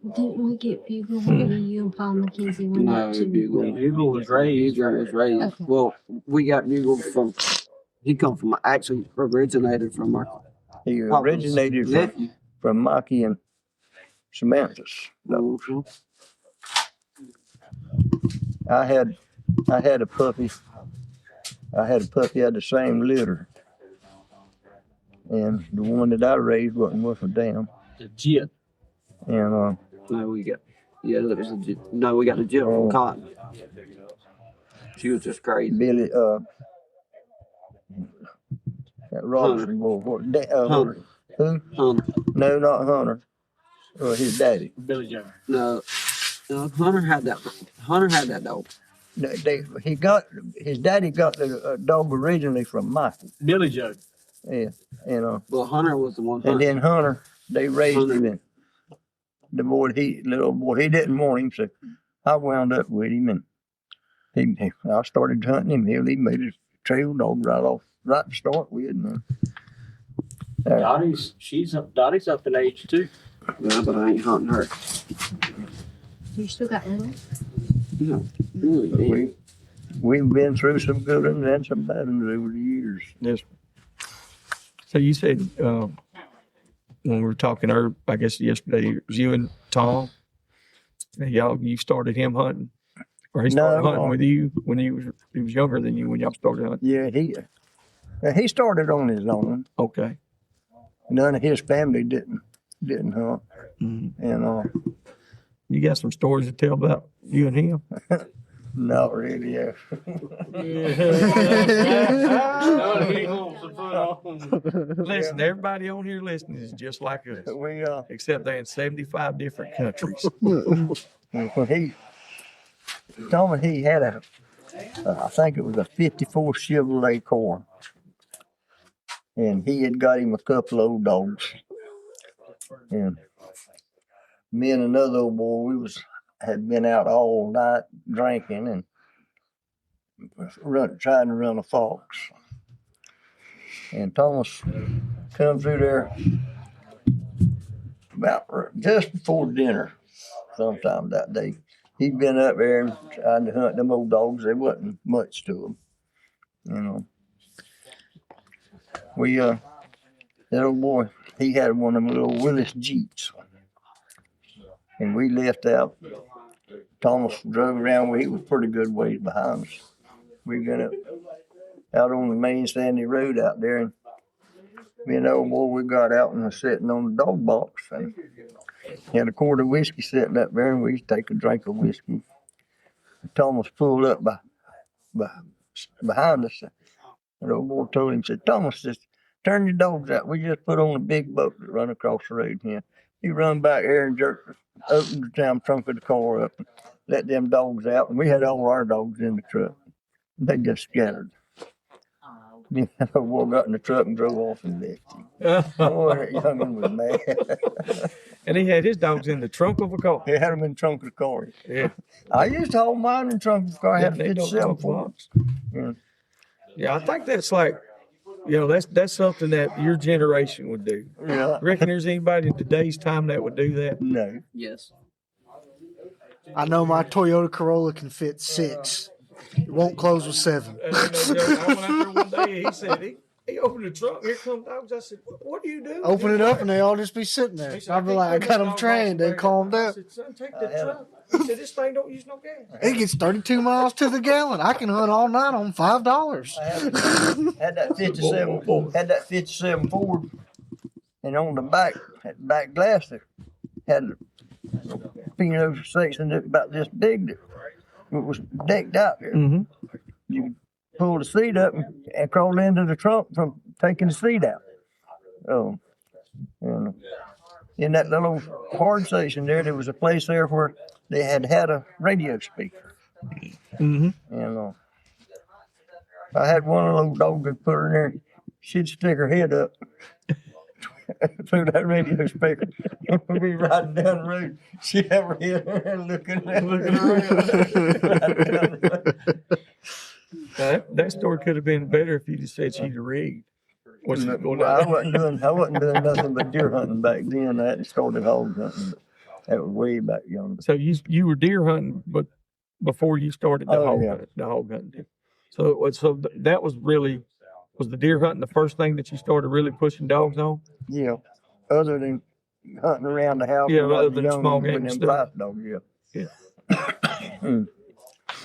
Didn't we get Bugle when you and Paul McKenzie went No, out to Bugle. Bugle was raised. Bugle was raised. Okay. Well, we got Bugle he come from, actually originated from our He Papa's originated nephew. from Mikey and Samantha's. Mhm. I had a puppy. I had the same litter. And the one that I raised wasn't worth a damn. The Jit. And No, we got the Jill from Cotton. She was just crazy. Billy, that Robinson boy, Hunter. who? Hunter. No, not Hunter. Or his daddy? Billy Joe. No, Hunter had that. Hunter had that dog. His daddy got the dog originally from Michael. Billy Joe. Yeah, you know. Well, Hunter was the one. And then Hunter, they raised Hunter. him. And the little boy, he didn't want him, so I wound up with him, and I started hunting him. He made a trail dog right to start with. And, Dottie's up in age too. Yeah, but I ain't hunting her. You still got one? No, really. We've been through some good ones and some bad ones over the years. Yes. So you said when we were talking, I guess yesterday, it was you and Tom. You started him hunting, or he started hunting with you when he was younger than you when y'all started hunting. Yeah, he started on his own. Okay. None of his family didn't hunt. Mm-hmm. And You got some stories to tell about you and him? not really. Yeah. Listen, everybody on here listening is just like us, We except they're in 75 different countries. when he told me he had I think it was a '54 Chevrolet car, and he had got him a couple of old dogs, and me and another old boy, had been out all night drinking and trying to run a fox. And Thomas come through there about just before dinner sometime that day. He'd been up there and trying to hunt them old dogs. There wasn't much to them, you know. That old boy, he had one of them little Willis Jeeps. And we left out. Thomas drove around. He was pretty good ways behind us. We got out on the main sandy road out there, and me and the old boy, we got out and was sitting on the dog box. And had a quart of whiskey sitting up there, and we used to take a drink of whiskey. Thomas pulled up behind us. And the old boy told him, said, Thomas, just turn your dogs out. We just put on a big boat that run across the road here. He run back there and opened the damn trunk of the car up and let them dogs out. And we had all our dogs in the truck. They just scattered. Then the boy got in the truck and drove off and left him. Boy, that young'un was mad. And he had his dogs in the trunk of a car. He had them in the trunk of the car. Yeah. I used to hold mine in the trunk of the car. I had a Yeah, they don't 57 talk Ford. about. Yeah, I think that's like, that's something that your generation would do. Yeah. Reckon there's anybody in today's time that would do that? No. Yes. I know my Toyota Corolla can fit 6. It won't close with 7. I went out there one day and he said, he opened the trunk, here come dogs. I said, what do you do? Open it up and they all just be sitting there. He said, I'd be like, I got them trained. They calmed I up. said, son, take the trunk. He said, this thing don't use no gas. It gets 32 miles to the gallon. I can hunt all night on $5. Had that 57 Ford, and on the back glass there had a Pinot section about this big that it was decked out there. Mm-hmm. You could pull the seat up and crawl into the trunk from taking the seat out. And in that little hard section there was a place there where they had a radio speaker. Mm-hmm. And I had one of those dogs that put her in there. She'd stick her head up through that radio speaker. We'd be riding down the road. She'd have her head there looking That story could have been better if you just said she'd rigged. I wasn't doing nothing but deer hunting back then. I hadn't started hog hunting. But that was way back younger. So you were deer hunting, but before you started the hog hunting. So that was the deer hunting the first thing that you started really pushing dogs on? Yeah. Other than hunting around the house. Yeah, other than small game stuff. Dogs, yeah.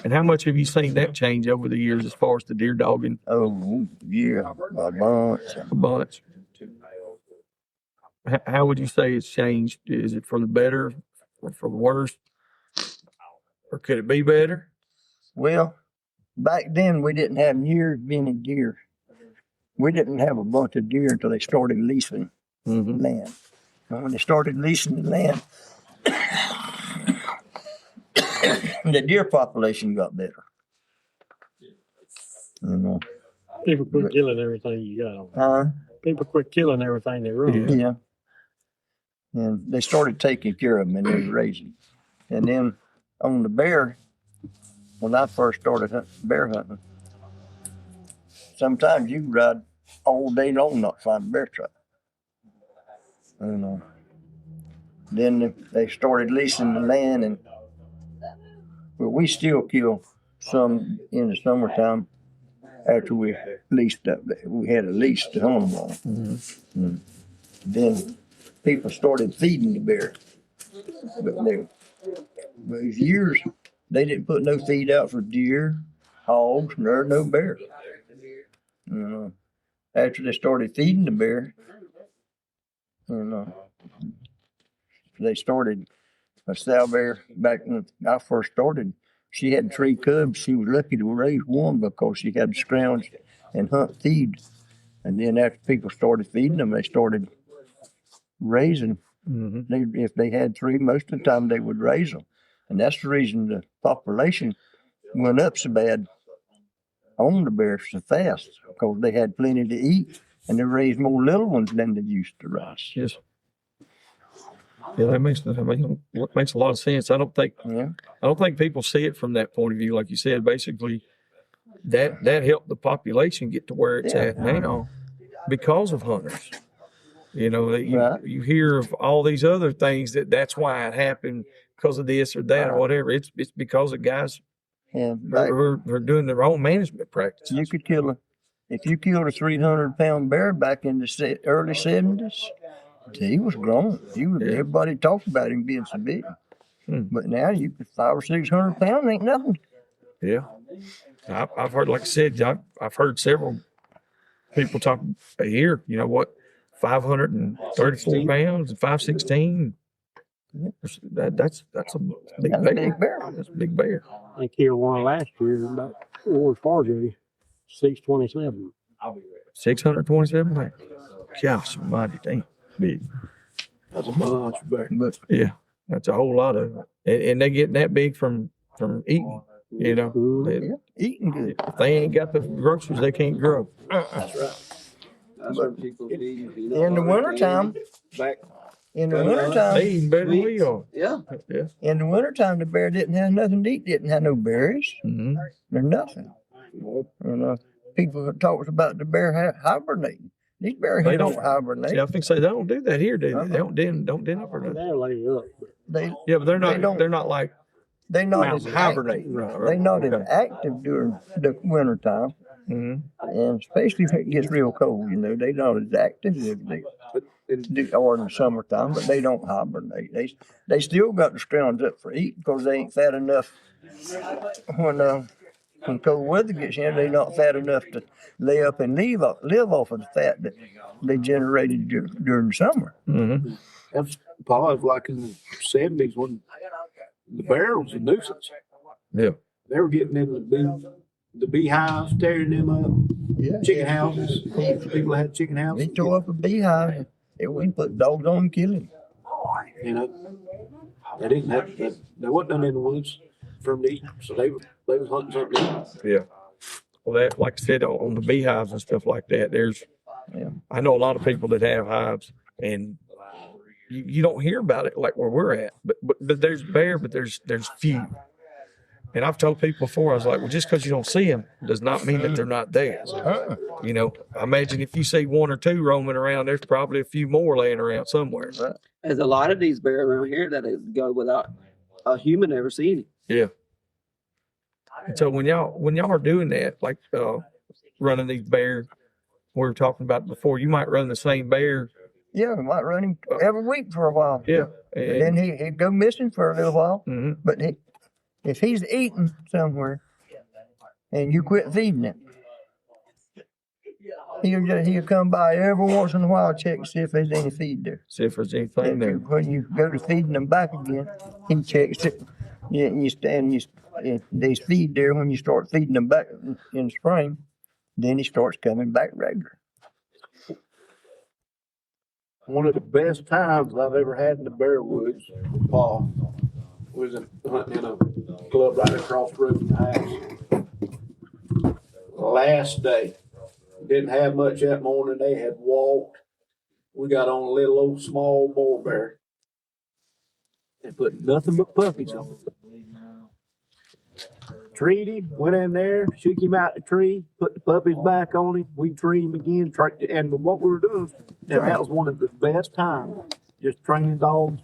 And how much have you seen that change over the years as far as the deer dogging? Oh, yeah, a bunch. A bunch. How would you say it's changed? Is it for the better or for the worse? Or could it be better? Well, back then we didn't have near many deer. We didn't have a bunch of deer until they started leasing land. when they started leasing the land, the deer population got better. You know, People quit killing everything you got. People quit killing everything they run. yeah. And they started taking care of them and they were raising. And then on the bear, when I first started bear hunting, sometimes you ride all day long not find a bear trap. You know. Then they started leasing the land, and well, we still kill some in the summertime after we leased up. We had a lease to hunt them on. Mm-hmm. Then people started feeding the bear, but those years they didn't put no feed out for deer, hogs, nor no bear. After they started feeding the bear, they started a sow bear back when I first started. She had 3 cubs. She was lucky to raise one because she had to scrounge and hunt feed. And then after people started feeding them, they started raising. Mm-hmm. If they had 3, most of the time they would raise them. And that's the reason the population went up so bad on the bears so fast, because they had plenty to eat and they raised more little ones than they used to raise. Yes. Yeah, that makes a lot of sense. I don't think people see it from that point of view. Like you said, basically, that helped the population get to where it's at now because of hunters. You hear of all these other things that's why it happened, because of this or that or whatever. It's because of guys who are doing their own management practices. You could if you killed a 300-pound bear back in the early 70s. He was grown. Everybody talked about him being so big. But now 500 or 600 pounds ain't nothing. Yeah. I've heard, like I said, I've heard several people talk a year, 534 pounds and 516. That's a big bear. That's a big bear. I killed one last year about Boars N Broads, 627. 627 pounds. Gosh, somebody dang big. That's a bunch of bear. But yeah, that's a whole lot of it. And they get that big from eating. Eating good. If they ain't got the groceries, they can't grow. That's right. That's what people feed. In the wintertime, they eating better than we are. Yeah. In the wintertime, the bear didn't have nothing to eat. Didn't have no berries. Mm-hmm. There's nothing. People talk about the bear hibernating. These bears don't hibernate. Yeah, I think they don't do that here, do they? They don't den up or nothing. They're lay up. But they're not. They're not like. They're not as hibernating. They're not as active during the wintertime. Mm-hmm. And especially if it gets real cold, they're not as active as they are in the summertime, but they don't hibernate. They still got the scrounge up for eating because they ain't fat enough when cold weather gets in. They're not fat enough to lay up and live off of the fat that they generated during the summer. Mm-hmm. That's probably like in the 70s when the bear was a nuisance. Yeah. They were getting in the beehives, tearing them up, chicken houses. People had chicken houses. They tore up a beehive. We put dogs on and killed him. They didn't have that. There wasn't none in the woods from the eat, so they was hunting something to eat. Yeah. Well, that, like I said, on the beehives and stuff like that, I know a lot of people that have hives, and you don't hear about it like where we're at. But there's bear, but there's few. And I've told people before, I was like, well, just because you don't see them does not mean that they're not there. I imagine if you see 1 or 2 roaming around, there's probably a few more laying around somewhere. There's a lot of these bears around here that go without a human ever seeing it. Yeah. And so when y'all are doing that, like running these bears, we were talking about before, you might run the same bear. Yeah, we might run him every week for a while. Yeah. And then he'd go missing for a little while. Mm-hmm. But if he's eating somewhere and you quit feeding him, he'll come by every once in a while, check to see if there's any feed there. See if there's anything there. When you go to feeding them back again, he checks it. There's feed there when you start feeding them back in the spring. Then he starts coming back regular. one of the best times I've ever had in the bear woods with Pa was hunting in a club right across the road from the house. Last day, didn't have much that morning. They had walked. We got on a little old small bull bear and put nothing but puppies on it. Treed him, went in there, shook him out the tree, put the puppies back on him. We treed him again, and what we were doing, that was one of the best times. Just training dogs.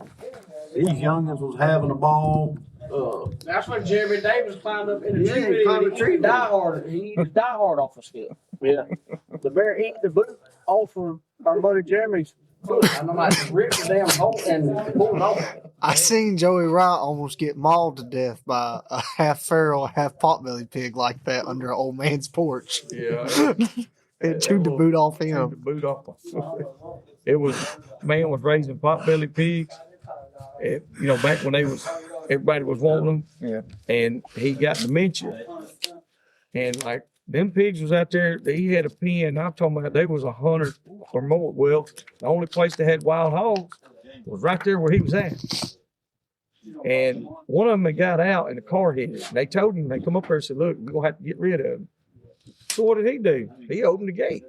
These youngins was having a ball. That's when Jeremy Davis climbed up in the Yeah, tree. he climbed the tree. Die hard. He was die hard off the skill. Yeah. The bear ate the boot off of our buddy Jeremy's foot. And I'm like, ripped the damn hole and pulled it off. I seen Joey Wright almost get mauled to death by a half feral, half potbelly pig like that under an old man's porch. Yeah. It chewed the boot off The him. boot off. It was, man was raising potbelly pigs. Back when everybody was wanting them. Yeah. And he got dementia. And like them pigs was out there, he had a pen. I'm talking about there was 100 or more. Well, the only place they had wild hogs was right there where he was at. And one of them had got out and the car hit it. And they told him, they come up there and said, look, we're gonna have to get rid of him. So what did he do? He opened the gate.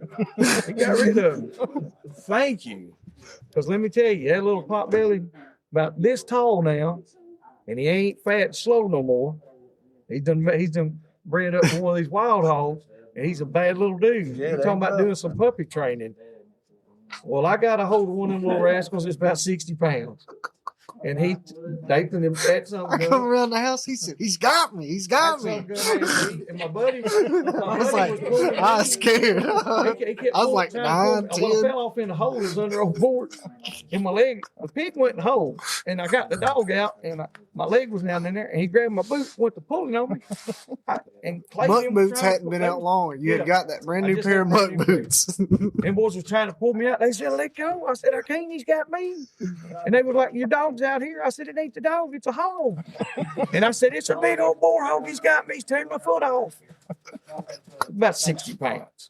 He got rid of him. Thank you. Because let me tell you, that little potbelly about this tall now, and he ain't fat and slow no more. He's done bred up for one of these wild hogs, and he's a bad little dude. Yeah, You're talking about doing some puppy training. Well, I got a hold of one of them little rascals. It's about 60 pounds. And Nathan had something. I come around the house, he said, he's got me. He's got me. And my buddy, I was like, I was scared. I was like 9, 10. I fell off in the hole. It was under a board. And my leg, the pig went in the hole. And I got the dog out, and my leg was down in there. And he grabbed my boot, went to pulling on me. And Muck boots hadn't been out long. You had got that brand new pair of muck boots. Them boys was trying to pull me out. They said, let go. I said, I can't. He's got me. And they were like, your dog's out here. I said, it ain't the dog. It's a hog. And I said, it's a big old boar hog. He's got me. He's tearing my foot off. About 60 pounds.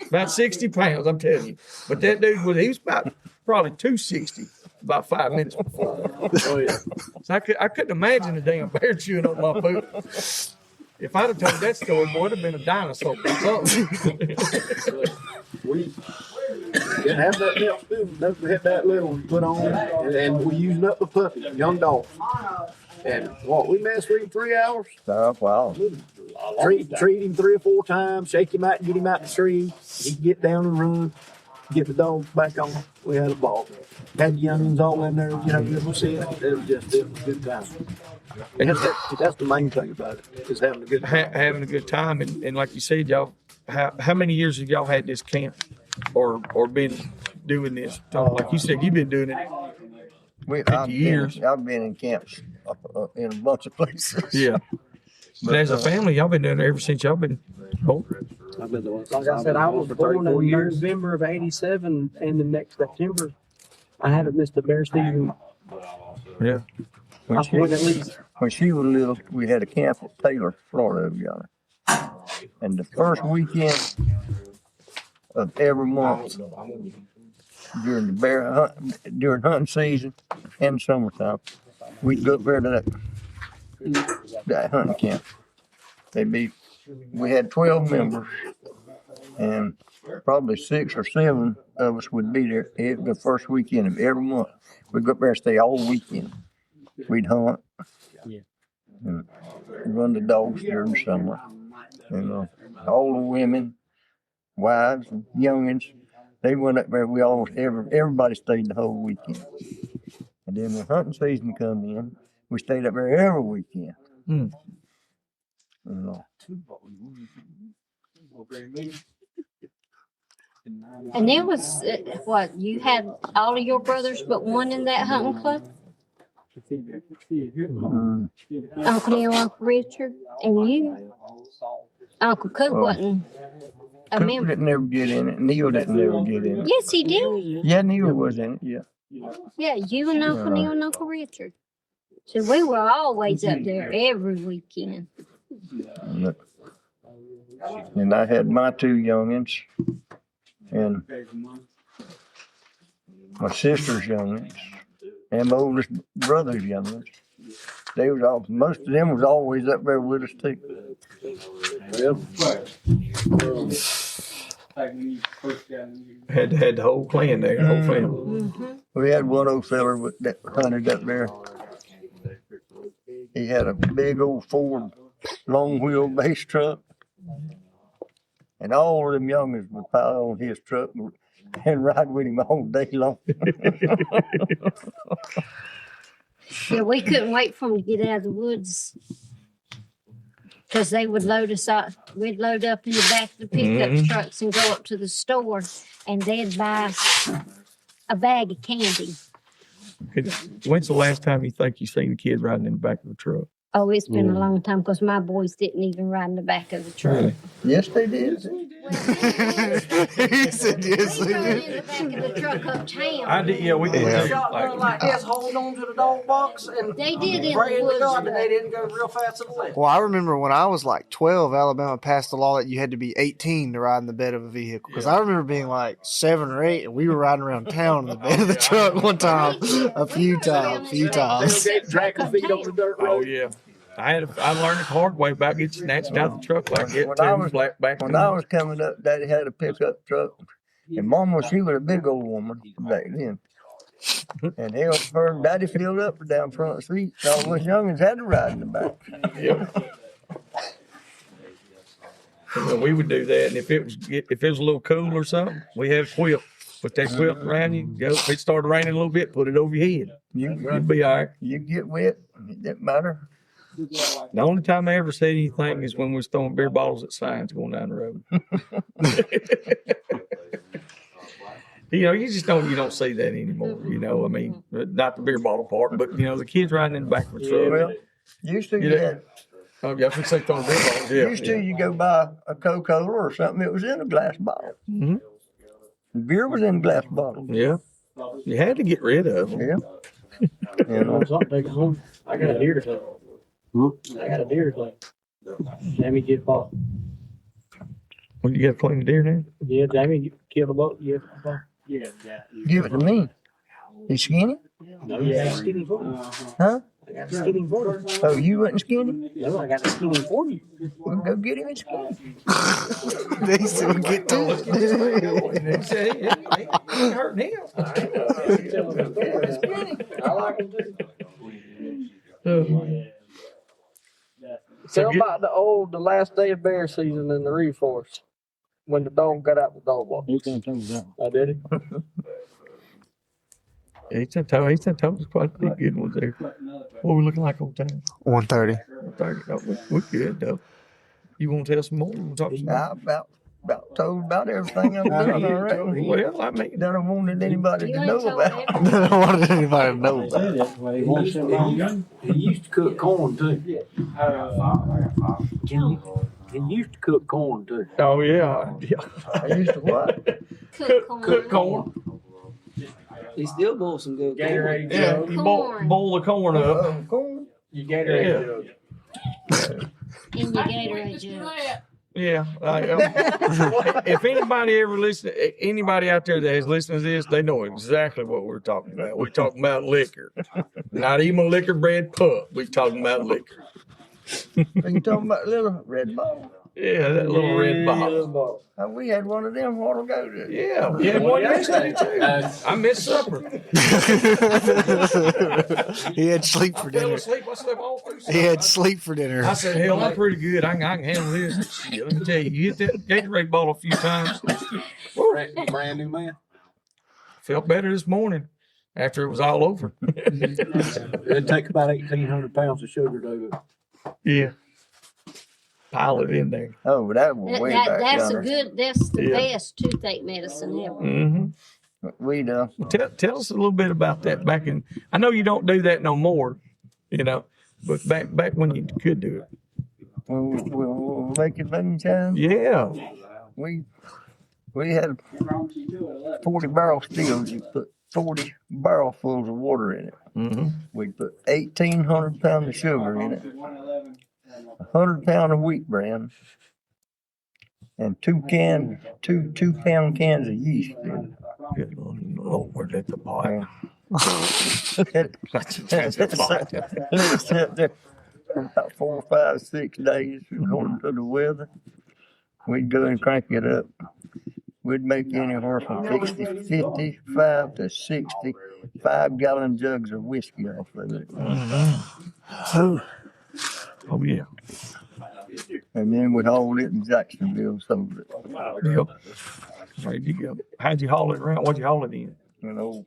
About 60 pounds, I'm telling you. But that dude he was about probably 260 about 5 minutes before. Oh, yeah. So I couldn't imagine a damn bear chewing on my boot. If I'd have told that story, boy, it'd have been a dinosaur or something. We didn't have that milk spoon. We had that little one put on, and we used up the puppy, young dog. And we messed with him 3 hours. Wow. Treat him 3 or 4 times, shake him out, get him out the tree. He'd get down and run, get the dog back on. We had a ball. Had the youngins all in there, you was seeing it. It was a good time. And that's the main thing about it, is having a good time. Having a good time. And like you said, y'all, how many years have y'all had this camp or been doing this? Like you said, you've been doing it 50 years. I've been in camps in a bunch of places. Yeah. But as a family, y'all been doing it ever since y'all been old. I've been the one. Like I said, I was born in November of '87, and the next September, I haven't missed a bear season. Yeah. When she was little, we had a camp at Taylor, Florida, together. And the first weekend of every month during the bear hunt, during hunting season and summertime, we'd go up there to that hunting camp. We had 12 members, and probably 6 or 7 of us would be there the first weekend of every month. We'd go up there and stay all weekend. We'd hunt and run the dogs during the summer. And all the women, wives, and youngins, they went up there. Everybody stayed the whole weekend. And then when hunting season come in, we stayed up there every weekend. Mm. And there was, you had all of your brothers but one in that hunting club? Uncle Neil, Uncle Richard, and you. Uncle Cook wasn't a Cook member. didn't never get in it. Neil didn't never get in it. Yes, he did. Yeah, Neil was in it, yeah. Yeah, you and Uncle Neil and Uncle Richard. So we were always up there every weekend. And I had my 2 youngins, and my sister's youngest, and my oldest brother's youngest. They was all, most of them was always up there with us too. Had the whole clan there, the whole family. Mm-hmm. We had one old feller that hunted up there. He had a big old Ford long wheelbase truck. And all of them youngins would pile on his truck and ride with him all day long. Yeah, we couldn't wait for them to get out of the woods because they would load us up. We'd load up in the back of the pickup trucks and go up to the store, and they'd buy a bag of candy. When's the last time you think you seen the kids riding in the back of the truck? Oh, it's been a long time because my boys didn't even ride in the back of the truck. Really? Yes, they did. He said yes, We they rode did. in the back of the truck uptown. I did, yeah, we did. Yeah. Like, like this, holding on to the dog box and They did in praying the to God woods. that they didn't go real fast to the left. Well, I remember when I was like 12, Alabama passed a law that you had to be 18 to ride in the bed of a vehicle. Because I remember being like 7 or 8, and we were riding around town in the bed of the truck one time, a few times. Dragging feet over the dirt oh road. yeah. I learned the hard way about getting snatched out of the truck like that When I too. was- Black back. When I was coming up, Daddy had a pickup truck. And Mama, she was a big old woman back then. And hell, her and Daddy filled up down front seat. All us youngins had to ride in the back. Yep. And we would do that, and if it was a little cool or something, we had a quilt. Put that quilt around you. Go. If it started raining a little bit, put it over your head. You'd be all right. You get wet, it didn't matter. The only time I ever said anything is when we was throwing beer bottles at signs going down the road. You don't see that anymore. I mean, not the beer bottle part, but the kids riding in the back of the truck. Well, used to, Yeah. Oh, yeah, if we say throwing beer bottles, yeah. used to, you go buy a Coca-Cola or something, it was in a glass bottle. Mhm. Beer was in a glass bottle. Yeah. You had to get rid of them. Yeah. You know, Something take it home. I got a deer to take. I got a deer to take. Jamie get fought. Well, you got to clean the deer now? Yeah, Jamie killed a buck. Yeah, yeah. give it to me. You skinny? No, yeah, skinny 40. Huh? I got the skinny 40. Oh, you wasn't skinny? No, I got the skinny 40. Well, go get him and skinny. They still get to it. He said he ain't hurting him. I like him too. So Tell get- about the last day of bear season in the Reed Forest when the dog got out the dog walk. He can't tell me that. I did it. He's told us quite a few good ones there. What we looking like on time? 1:30. 30. Oh, we're good, though. You want to tell some more? You want to talk some more? I about told about everything I've done, I reckon. Well, I mean, That I wanted anybody You to ain't know told about. everybody. I don't want anybody to know about it. He used to cook corn too. He used to cook corn too. oh, yeah. I used to what? Cook corn. He still bought some good corn. Gatorade Yeah, jug. you Corn. boil the corn up. Corn? You Gatorade jug. In your Gatorade jug. Yeah. If anybody out there that has listened to this, they know exactly what we're talking about. We're talking about liquor. Not even a liquor brand pup. We're talking about liquor. Are you talking about little red ball? Yeah, that little red bottle. We had one of them a while ago. Yeah, we had one yesterday too. I missed supper. He had sleep for I fell dinner. asleep. I slept all through supper. He had sleep for dinner. I said, hell, I'm pretty good. I can handle this. Shit, let me tell you, you hit that Gatorade bottle a few times. Brand new man. Felt better this morning after it was all over. It'd take about 1,800 pounds of sugar to do it. Yeah. Pile it in there. Oh, that was way back That's yonder. that's the Yeah. best toothache medicine ever. Mm-hmm. We done. Tell us a little bit about that back in. I know you don't do that no more, but back when you could do it. We'll make it moonshine. Yeah. We had 40 barrel stills. You put 40 barrelfuls of water in it. Mm-hmm. We put 1,800 pounds of sugar in it. 100 pounds of wheat bran. and 2 pound cans of yeast. Good Lord, that's a pot. Let it sit there for about 4, 5, 6 days according to the weather. We'd go and crank it up. We'd make anywhere from 55 to 60 5-gallon jugs of whiskey off of it. Oh yeah. And then we'd haul it in Jacksonville, sold it. Yep. There you go. How'd you haul it around? What'd you haul it in? An old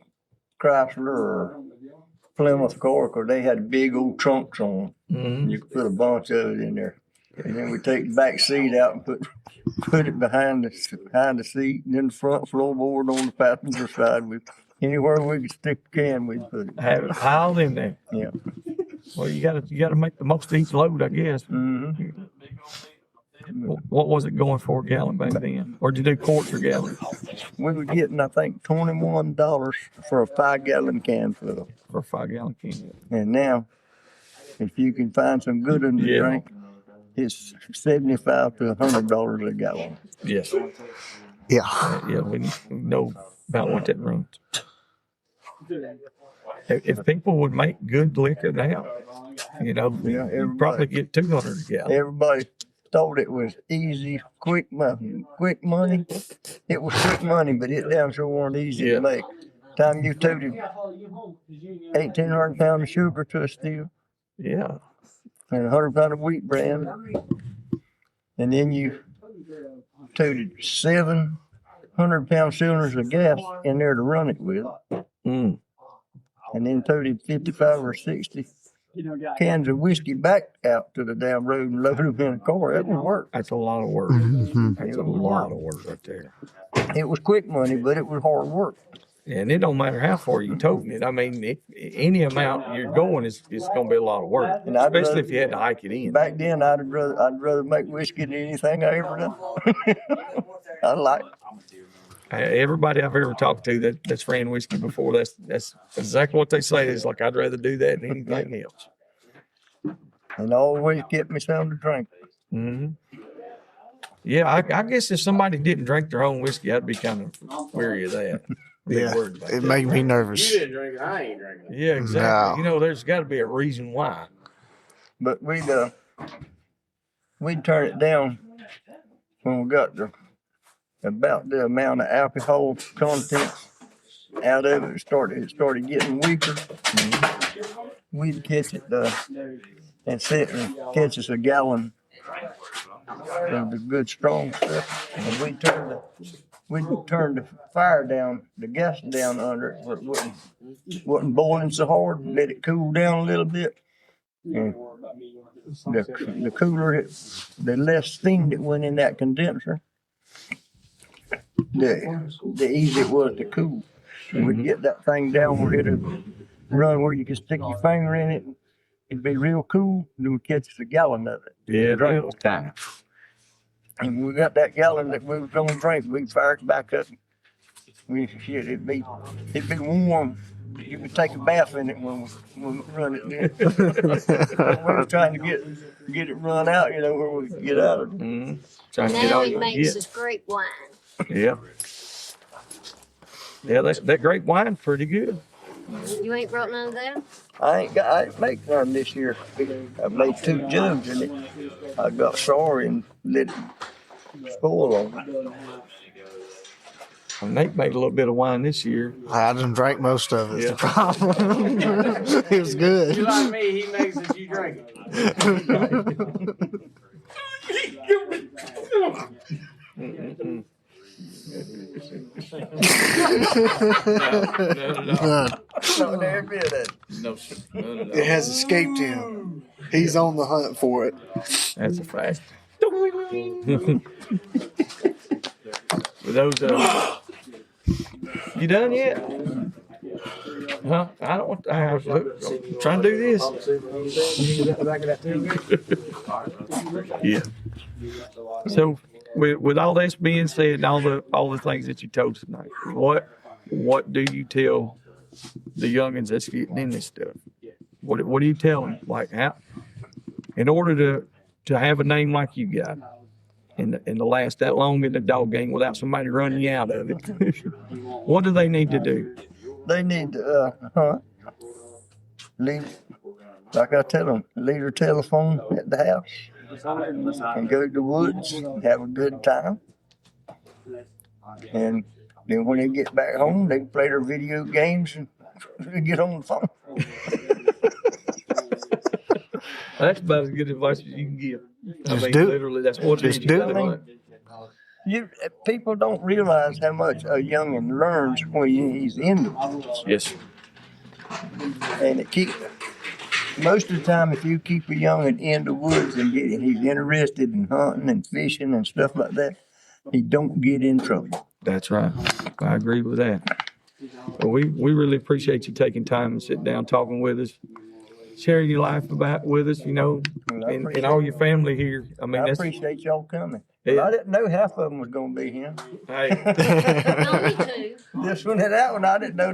Chrysler or Plymouth car, 'cause they had big old trunks on them. You could put a bunch of it in there. And then we take the back seat out and put it behind the seat, and then the front floorboard on the passenger side. Anywhere we could stick a can, we'd put it. Have it piled in there. Yeah. Well, you gotta make the most of each load, I guess. Mm-hmm. What was it going for a gallon back then? Or did you do quarts or gallons? We were getting, I think, $21 for a 5-gallon can full. For a 5-gallon can. And now, if you can find some good ones to drink, it's $75 to $100 a gallon. Yes. Yeah. Yeah, we know about what that runs. If people would make good liquor now, you'd probably get 200 a gallon. Everybody thought it was easy, quick money. It was quick money, but it damn sure weren't easy to make. Time you toted 1,800 pounds of sugar to a still. Yeah. And 100 pounds of wheat bran. And then you toted 700-pound cylinders of gas in there to run it with. Mm. And then toted 55 or 60 cans of whiskey back out to the damn road and loaded them in a car. That would work. That's a lot of work. That's a lot of work right there. It was quick money, but it was hard work. And it don't matter how far you toting it. I mean, any amount you're going is going to be a lot of work, And especially if you had to hike it in. Back then, I'd rather make whiskey than anything I ever done. I like it. Everybody I've ever talked to that's ran whiskey before, that's exactly what they say. It's like, I'd rather do that than anything else. And always kept me something to drink. Mm-hmm. Yeah, I guess if somebody didn't drink their own whiskey, I'd be kind of weary of that. Yeah, it made me nervous. You didn't drink it, I ain't drinking it. Yeah, exactly. No. There's got to be a reason why. But we'd turn it down when we got about the amount of alcohol content out of it. It started getting weaker. We'd catch it and sit and catch us a gallon of the good strong stuff, and we'd turn the fire down, the gas down under it, but it wasn't boiling so hard. Let it cool down a little bit, and the cooler, the less steam that went in that condenser, the easier it was to cool. And we'd get that thing down where it'd run where you could stick your finger in it. It'd be real cool, and then we'd catch us a gallon of it. Yeah, real time. And when we got that gallon that we was gonna drink, we'd fire it back up. It'd be warm. You could take a bath in it when we run it. We were trying to get it run out, where we could get out of it. Mm-hmm. Trying to get Now all it you makes get. us great wine. Yeah. Yeah, that grape wine's pretty good. You ain't brought none of that? I ain't make none this year. I made 2 jugs and it. I got sorry and let it spoil on it. Well, Nate made a little bit of wine this year. I didn't drink most of it. Yeah. The problem. It was good. You like me, he makes it, you drink it. Not every bit of it. No, sir. None at all. It has escaped him. He's on the hunt for it. That's a fact. For those, you done yet? Huh? I don't want. I'm trying to do this. Yeah. So, with all this being said, and all the things that you told us tonight, what do you tell the youngins that's getting in this stuff? What do you tell them? Like, how, in order to have a name like you got, and to last that long in the dog game without somebody running you out of it. What do they need to do? They need to hunt. Leave, like I tell them, leave their telephone at the house and go to the woods and have a good time. And then when they get back home, they can play their video games and get on the phone. That's about as good advice as you can give. Just do it. Literally, that's what Just it is. do You it. gotta People don't realize how much a youngin learns when he's in the woods. Yes. And most of the time, if you keep a youngin in the woods and he's interested in hunting and fishing and stuff like that, he don't get in trouble. That's right. I agree with that. Well, we really appreciate you taking time and sitting down talking with us, sharing your life with us, you know, and all your family here. I mean, I that's, appreciate y'all coming. Yeah. I didn't know half of them was going to be here. hey, No, me too. This one and that one, I didn't know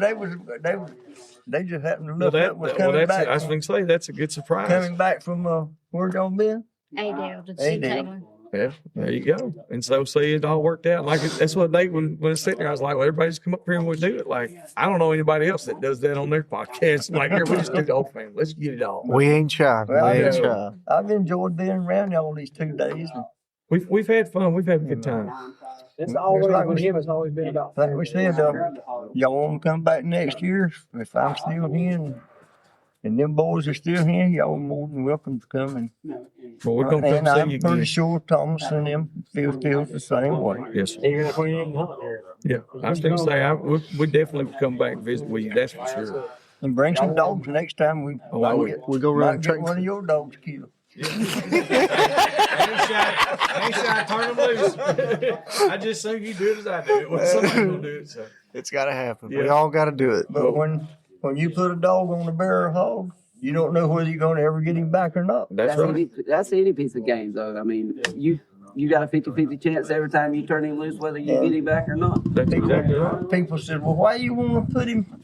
they just happened to well, look up coming back. I was going to say, that's a good surprise. Coming back from where y'all been? Adele, did Hey, she Dale. Taylor? Yeah, there you go. And so, see, it all worked out. Like, that's what when I was sitting there, I was like, well, everybody just come up here and we'll do it. Like, I don't know anybody else that does that on their podcast. I'm like, here, we just do the whole family. Let's get it all. We ain't shy. Well, We ain't I shy. I've enjoyed being around y'all these 2 days. And We've had fun. We've had a good time. It's always, with him, it's always been about like we said, y'all want to come back next year? If I'm still here and them boys are still here, y'all more than welcome to come. And Well, we're going to I'm come see you pretty again. sure Thomas and them feels the same way. Yes, sir. even if we ain't hunting here. Yeah, I was going to say, we definitely come back and visit with you. That's for sure. And bring some dogs next time. We Oh, I will. We'll go might around and get train. one of your dogs killed. I ain't shy to turn them loose. I just think you do it as I do it. Well, somebody will do it. So. It's got to happen. Yeah. We all got to do it. But when you put a dog on a bear or hog, you don't know whether you're going to ever get him back or not. That's right. That's any piece of game, though. I mean, you got a 50-50 chance every time you turn him loose, whether you get him back or not. That's exactly right. People said, well, why you want to put him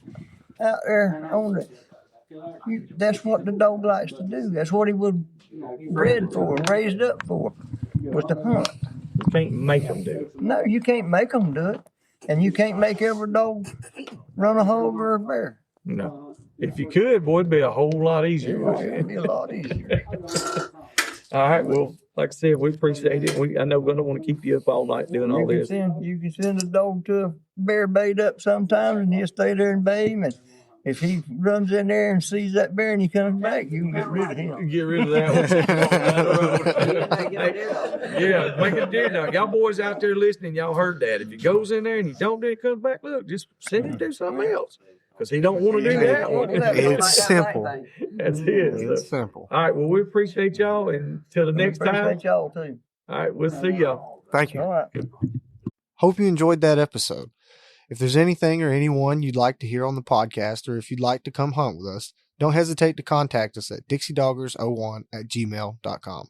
out there on the... That's what the dog likes to do. That's what he was bred for and raised up for, was to hunt. You can't make them do it. No, you can't make them do it. And you can't make every dog run a hog or a bear. No. If you could, boy, it'd be a whole lot easier. It'd be a lot easier. All right. Well, like I said, we appreciate it. I know we don't want to keep you up all night doing all You this. can send a dog to a bear bait up sometimes, and he'll stay there and bait him. And if he runs in there and sees that bear and he comes back, you can get rid of him. Get rid of that one. Yeah, make a deer dog. Y'all boys out there listening, y'all heard that. If he goes in there and he don't, then he comes back. Look, just send him to do something else because he don't want to do that one. It's simple. That's it. It's So, simple. all right. Well, we appreciate y'all, and till the next time. Appreciate y'all too. All right, we'll see y'all. Thank you. All right. Hope you enjoyed that episode. If there's anything or anyone you'd like to hear on the podcast, or if you'd like to come hunt with us, don't hesitate to contact us at dixiedoggers01@gmail.com.